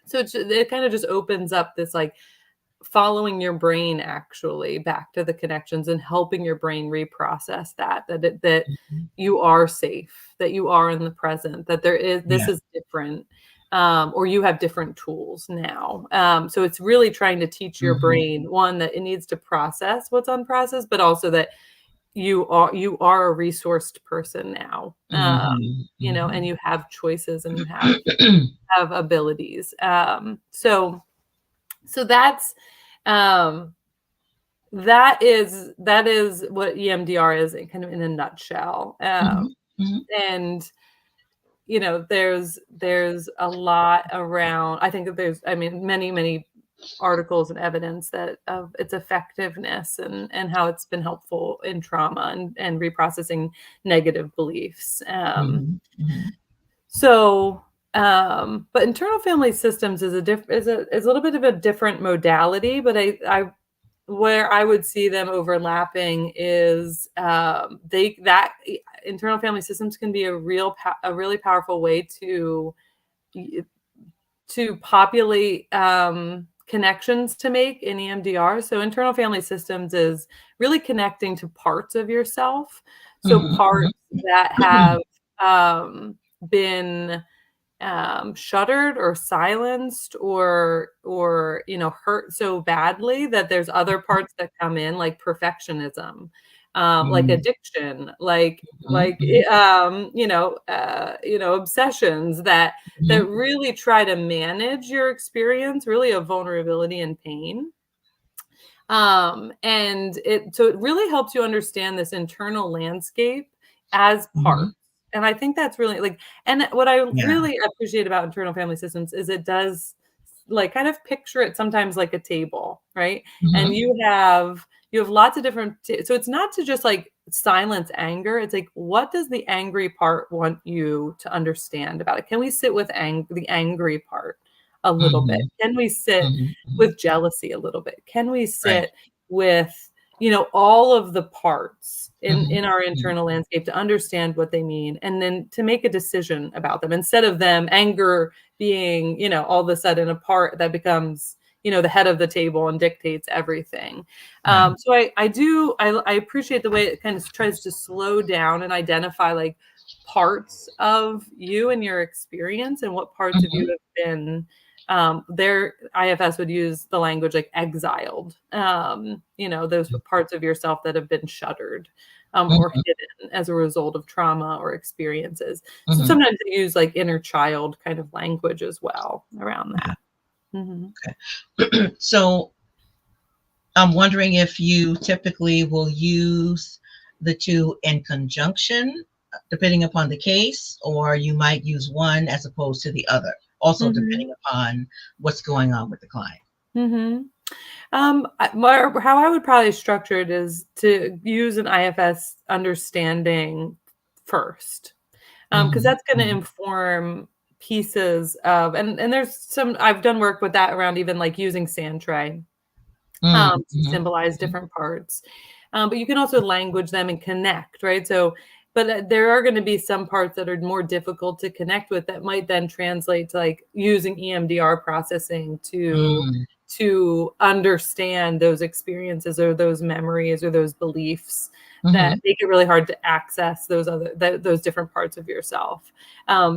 So it kind of just opens up this like following your brain actually back to the connections and helping your brain reprocess that you are safe, that you are in the present, that this is different, or you have different tools now. So it's really trying to teach your brain, one, that it needs to process what's unprocessed, but also that you are a resourced person now, you know, and you have choices and you have abilities. So that's that is what EMDR is kind of in a nutshell. And you know, there's a lot around. I think that there's, I mean, many articles and evidence that of its effectiveness and how it's been helpful in trauma and reprocessing negative beliefs. So, but internal family systems is a little bit of a different modality, but where I would see them overlapping is that internal family systems can be a really powerful way to populate connections to make in EMDR. So internal family systems is really connecting to parts of yourself. So parts that have been shuttered or silenced or you know, hurt so badly that there's other parts that come in, like perfectionism, like addiction, like obsessions that really try to manage your experience, really of vulnerability and pain. And so it really helps you understand this internal landscape as parts. And I think that's really and what I really appreciate about internal family systems is it does kind of picture it sometimes like a table, right? And you have lots of different, so it's not to just silence anger. It's like, what does the angry part want you to understand about it? Can we sit with the angry part a little bit? Can we sit with jealousy a little bit? Can we sit with, all of the parts in our internal landscape to understand what they mean, and then to make a decision about them, instead of them anger being, all of a sudden a part that becomes, the head of the table and dictates everything. So I appreciate the way it kind of tries to slow down and identify parts of you and your experience, and what parts of you have been their IFS would use the language exiled, those parts of yourself that have been shuttered or hidden as a result of trauma or experiences. So sometimes they use inner child kind of language as well around that. Okay. So I'm wondering if you typically will use the two in conjunction, depending upon the case, or you might use one as opposed to the other, also depending upon what's going on with the client. How I would probably structure it is to use an IFS understanding first, because that's going to inform pieces of, and there's some, I've done work with that around even using sand tray to symbolize different parts. But you can also language them and connect, right? So, but there are going to be some parts that are more difficult to connect with that might then translate to using EMDR processing to understand those experiences or those memories or those beliefs that make it really hard to access those different parts of yourself.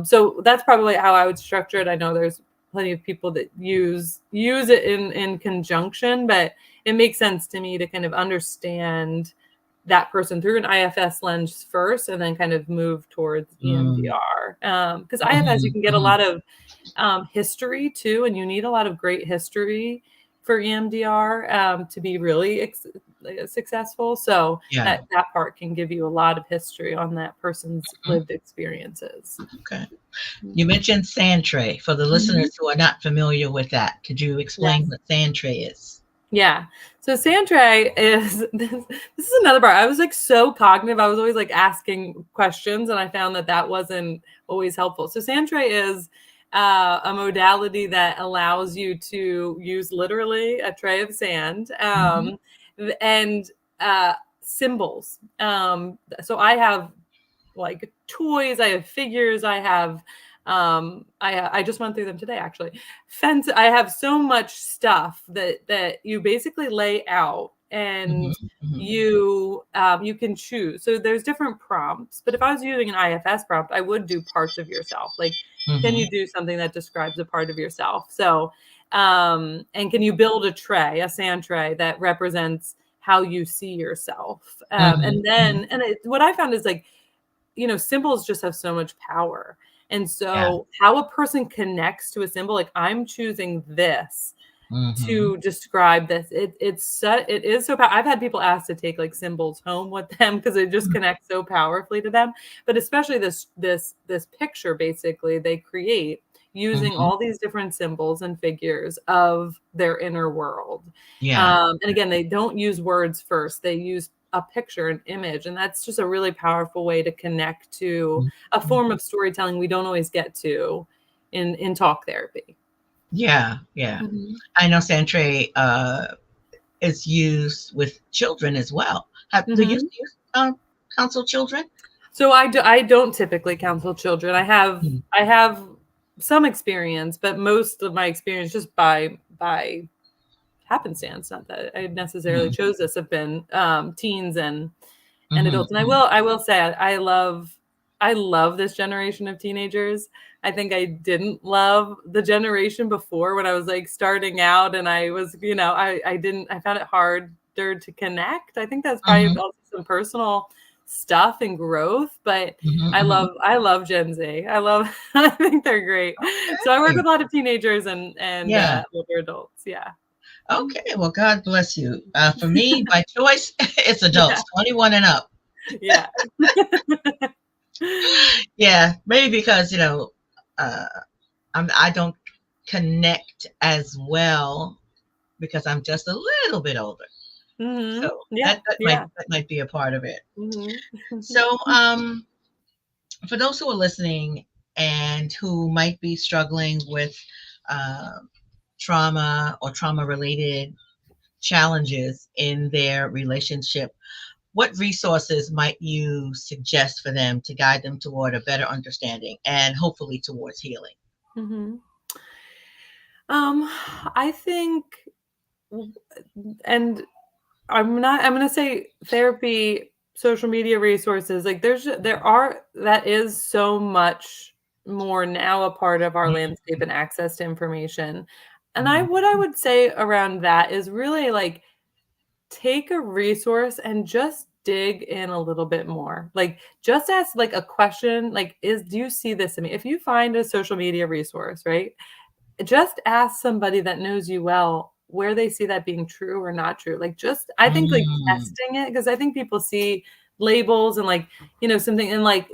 So that's probably how I would structure it. I know there's plenty of people that use it in conjunction, but it makes sense to me to kind of understand that person through an IFS lens first, and then kind of move towards EMDR. Because IFS, you can get a lot of history too, and you need a lot of great history for EMDR to be really successful. So that part can give you a lot of history on that person's lived experiences. Okay. You mentioned sand tray. For the listeners who are not familiar with that, could you explain what sand tray is? Yeah. So sand tray is, this is another part. I was so cognitive. I was always asking questions, and I found that wasn't always helpful. So sand tray is a modality that allows you to use literally a tray of sand and symbols. So I have toys, I have figures, I have I just went through them today, actually. I have so much stuff that you basically lay out, and you can choose. So there's different prompts, but if I was using an IFS prompt, I would do parts of yourself. Can you do something that describes a part of yourself? So and can you build a sand tray that represents how you see yourself? And then what I found is symbols just have so much power. And so how a person connects to a symbol, I'm choosing this to describe this. It is so powerful. I've had people ask to take symbols home with them because it just connects so powerfully to them. But especially this picture, basically, they create using all these different symbols and figures of their inner world. And again, they don't use words first. They use a picture, an image. And that's just a really powerful way to connect to a form of storytelling we don't always get to in talk therapy. Yeah. I know sand tray is used with children as well. Do you counsel children? So I don't typically counsel children. I have some experience, but most of my experience just by happenstance, not that I necessarily chose this, have been teens and adults. And I will say I love this generation of teenagers. I think I didn't love the generation before when I was starting out, and I was I found it harder to connect. I think that's probably also some personal stuff and growth, but Mm-hmm, I mm-hmm. love Gen Z. I think they're great. So I work with a lot of teenagers and Yeah. older adults. Yeah. Okay. Well, God bless you. For me, by choice, it's Yeah. adults, 21 and up. Yeah. Yeah. Maybe because, uh, I don't connect as well because I'm just a little bit older. Mm-hmm. So Yeah. that Yeah. might be a part of it. Mm-hmm. So, for those who are listening and who might be struggling with uh, trauma or trauma related challenges in their relationship, what resources might you suggest for them to guide them toward a better understanding and hopefully towards healing? Mm-hmm. I think, and I'm going to say therapy, social media resources, like that is so much more now a part of our landscape and access to information. And Mhm. what I would say around that is really like take a resource and just dig in a little bit more. Like just ask like a question, like do you see this in me? If you find a social media resource, right? Just ask somebody that knows you well where they see that being true or not true. Like I think like Mm, testing it, because I think people see labels and like, something, and like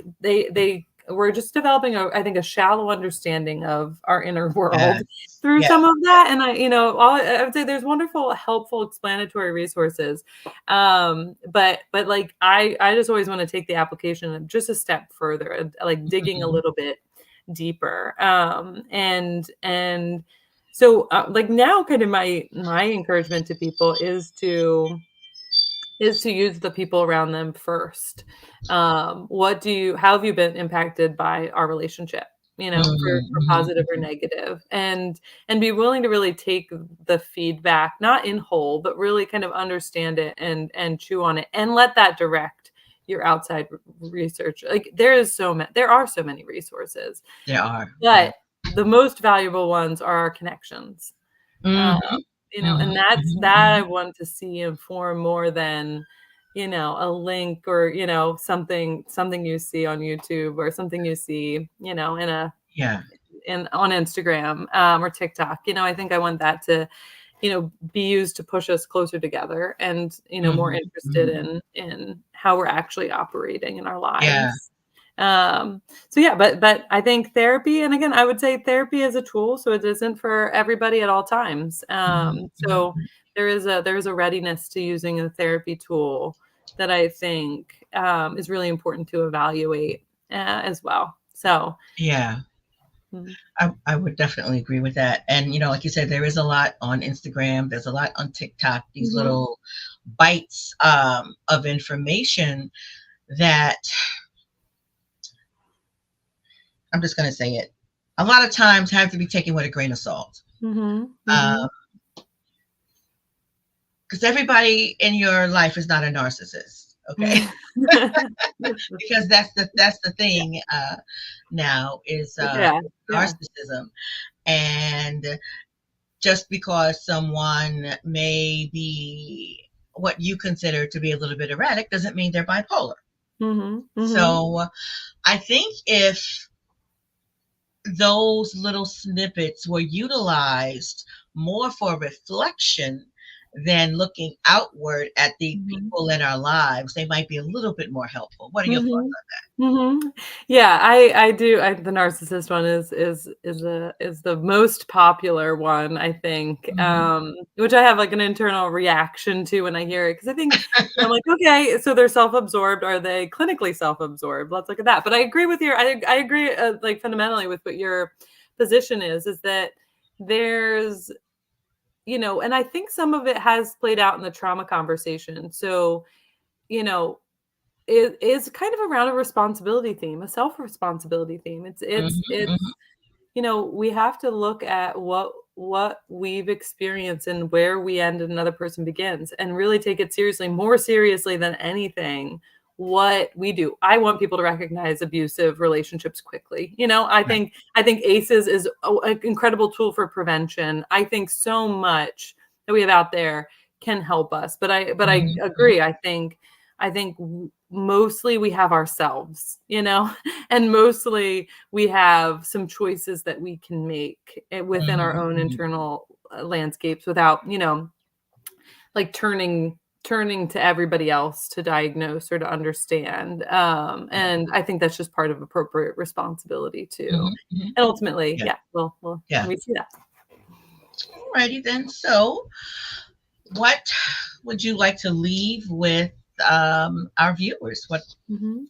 we're just developing I think a shallow understanding of our inner world yes, through yes. some of that. And I would say there's wonderful, helpful, explanatory resources. But like I just always want to take the application just a step further, like digging a Mhm. little bit deeper. And so like now kind of my encouragement to people is to use the people around them first. How have you been impacted by our relationship, Mhm, for mhm, positive or negative, and be willing to really take the feedback, not in whole, but really kind of understand it and chew on it and let that direct your outside research. Like there are so many resources, there are, yeah. but the most valuable ones are our connections. Uh, Mhm, mhm, and that's mhm, that I mhm. want to see and form more than, a link or, something you see on YouTube or something you see, Yeah. on Instagram, or TikTok. I think I want that to, be used to push us closer together and, more Mhm, interested mhm. in how we're actually operating in our Yeah. lives. Um, so yeah, but I think therapy, and again, I would say therapy is a tool, so it isn't for everybody at all times. Mhm, So mhm. there is a readiness to using a therapy tool that I think is really important to evaluate as well. So, Yeah. mm, I would definitely agree with that. And, like you said, there is a lot on Instagram, there's a lot on TikTok, these mhm, little bites of information that I'm just going to say it. A lot of times have to be taken with a grain of salt. mhm, mhm, Because everybody in your life is not a narcissist. Okay. mhm. Because that's the thing now is Yeah, yeah. narcissism. And just because someone may be what you consider to be a little bit erratic doesn't mean they're bipolar. Mhm, mhm, So I think if those little snippets were utilized more for reflection than looking outward at the mhm. people in our lives, they might be a little bit more helpful. What are your thoughts Mhm. Mhm. Yeah, I do. The narcissist one is the most popular one, I think, on that? which I have like an internal reaction to when I hear it, because I think I'm like, okay, so they're self-absorbed. Are they clinically self-absorbed? Let's look at that. But I agree with I agree like fundamentally with what your position is that there's, and I think some of it has played out in the trauma conversation. So, you know, it is kind of around a responsibility theme, a self-responsibility theme. Mhm, It's mhm. we have to look at what we've experienced and where we end and another person begins, and really take it seriously, more seriously than anything, what we do. I want people to recognize abusive relationships quickly. Right. I think ACEs is an incredible tool for prevention. I think so much that we have out there can help us. But I Mhm, mhm. agree. I think mostly we have ourselves, and mostly we have some choices that we can make within our own internal landscapes without, like turning to everybody else to diagnose or to understand. And I think that's just part of appropriate responsibility too. And ultimately, we'll we see that. Alrighty then. So what would you like to leave with our viewers? What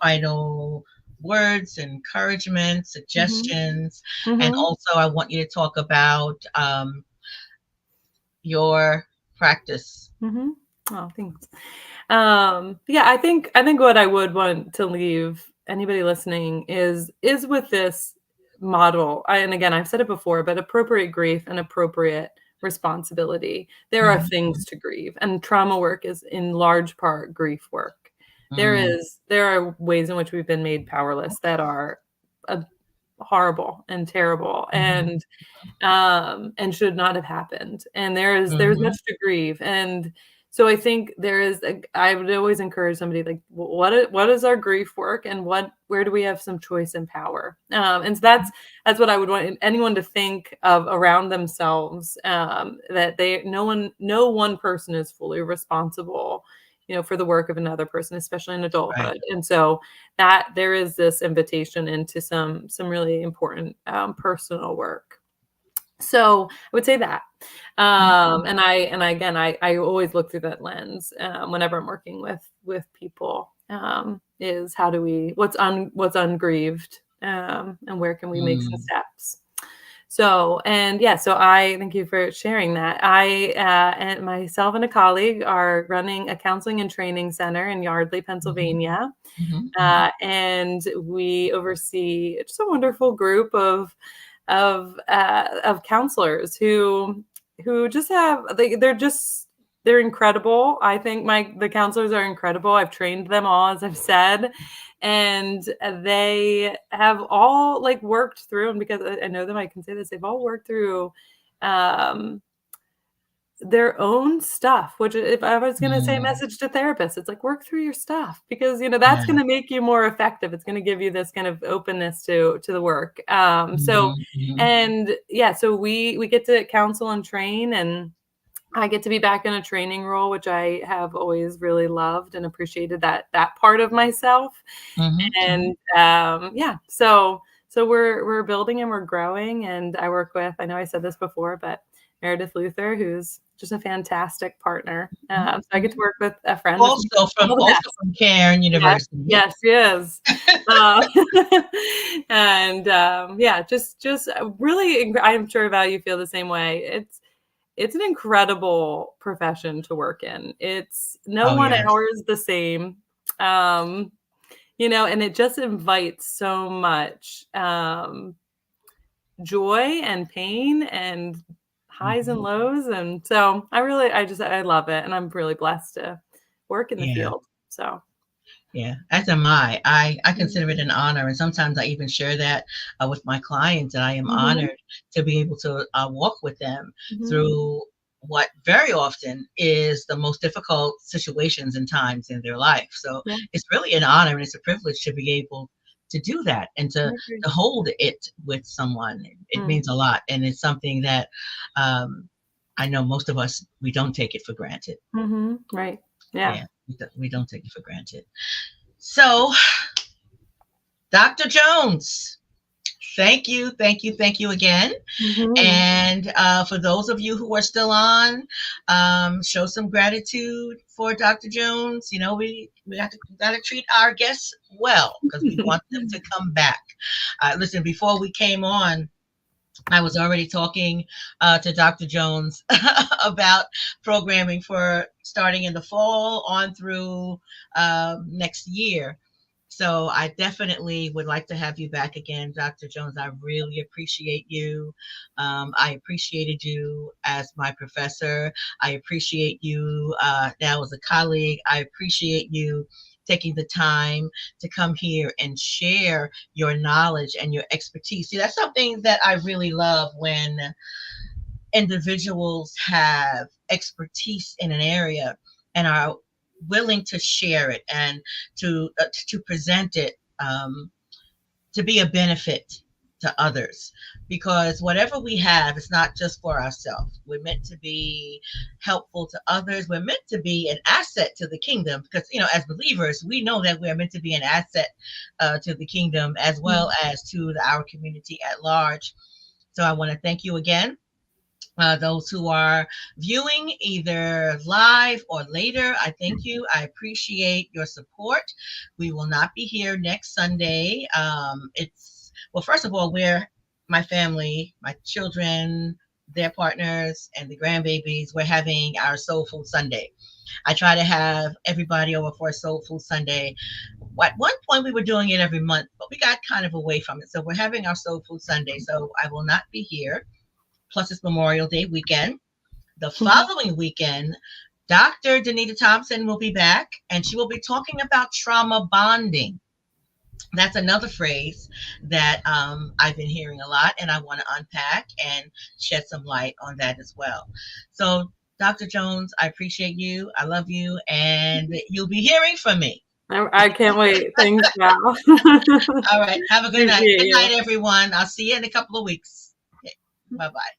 final words, encouragement, suggestions? And also I want you to talk about your practice. Oh, thanks. I think what I would want to leave anybody listening is with this model. And again, I've said it before, but appropriate grief and appropriate responsibility. There are things to grieve, and trauma work is in large part grief work. There are ways in which we've been made powerless that are horrible and terrible and should not have happened. And there's much to grieve. And so I think I would always encourage somebody like, what is our grief work, and where do we have some choice and power? And so that's what I would want anyone to think of around themselves, that no one person is fully responsible, for the work of another person, especially in adulthood. Right. And so that there is this invitation into some really important personal work. So I would say that. And I always look through that lens whenever I'm working with people, is what's ungrieved, and where can we make some steps. So I thank you for sharing that. I and myself and a colleague are running a counseling and training center in Yardley, Pennsylvania. And we oversee just a wonderful group of counselors who just have, they're incredible. I think the counselors are incredible. I've trained them all, as I've said, and they have all worked through, and because I know them, I can say this, they've all worked through their own stuff, which if I was going to say a message to therapists, it's like, work through your stuff, because, that's going to make you more effective. It's going to give you this kind of openness to the work. So we get to counsel and train, and I get to be back in a training role, which I have always really loved and appreciated that part of myself. And so we're building and we're growing, and I work with, I know I said this before, but Meredith Luther, who's just a fantastic partner. So I get to work with a friend. Also from Cairn University. Yes, she is. And just really, I'm sure Val, you feel the same way. It's an incredible profession to work in. It's no one hour is the same. And it just invites so much joy and pain and highs and lows. And so I love it. And I'm really blessed to work in the field. So. Yeah, as am I. I consider it an honor. And sometimes I even share that with my clients, that I am honored to be able to walk with them through what very often is the most difficult situations and times in their life. So it's really an honor, and it's a privilege to be able to do that and to hold it with someone. It means a lot. And it's something that I know most of us, we don't take it for granted. Right. Yeah. We don't take it for granted. So, Dr. Jones, thank you again. And for those of you who are still on, show some gratitude for Dr. Jones. We gotta treat our guests well, because we want them to come back. Listen, before we came on, I was already talking to Dr. Jones about programming for starting in the fall on through next year. So I definitely would like to have you back again, Dr. Jones. I really appreciate you. I appreciated you as my professor. I appreciate you now as a colleague. I appreciate you taking the time to come here and share your knowledge and your expertise. See, that's something that I really love, when individuals have expertise in an area and are willing to share it and to present it, to be a benefit to others, because whatever we have is not just for ourselves. We're meant to be helpful to others. We're meant to be an asset to the kingdom, because as believers, we know that we're meant to be an asset to the kingdom, as well as to our community at large. So I want to thank you again. Those who are viewing either live or later, I thank you. I appreciate your support. We will not be here next Sunday. Well, first of all, my family, my children, their partners, and the grandbabies, we're having our Soul Food Sunday. I try to have everybody over for a Soul Food Sunday. At one point, we were doing it every month, but we got kind of away from it. So we're having our Soul Food Sunday. So I will not be here. Plus, it's Memorial Day weekend. The following weekend, Dr. Danita Thompson will be back, and she will be talking about trauma bonding. That's another phrase that I've been hearing a lot, and I want to unpack and shed some light on that as well. So, Dr. Jones, I appreciate you. I love you, and you'll be hearing from me. I can't wait. Thanks, Val. All right. Have a good night. Good night, everyone. I'll see you in a couple of weeks. Okay. Bye-bye.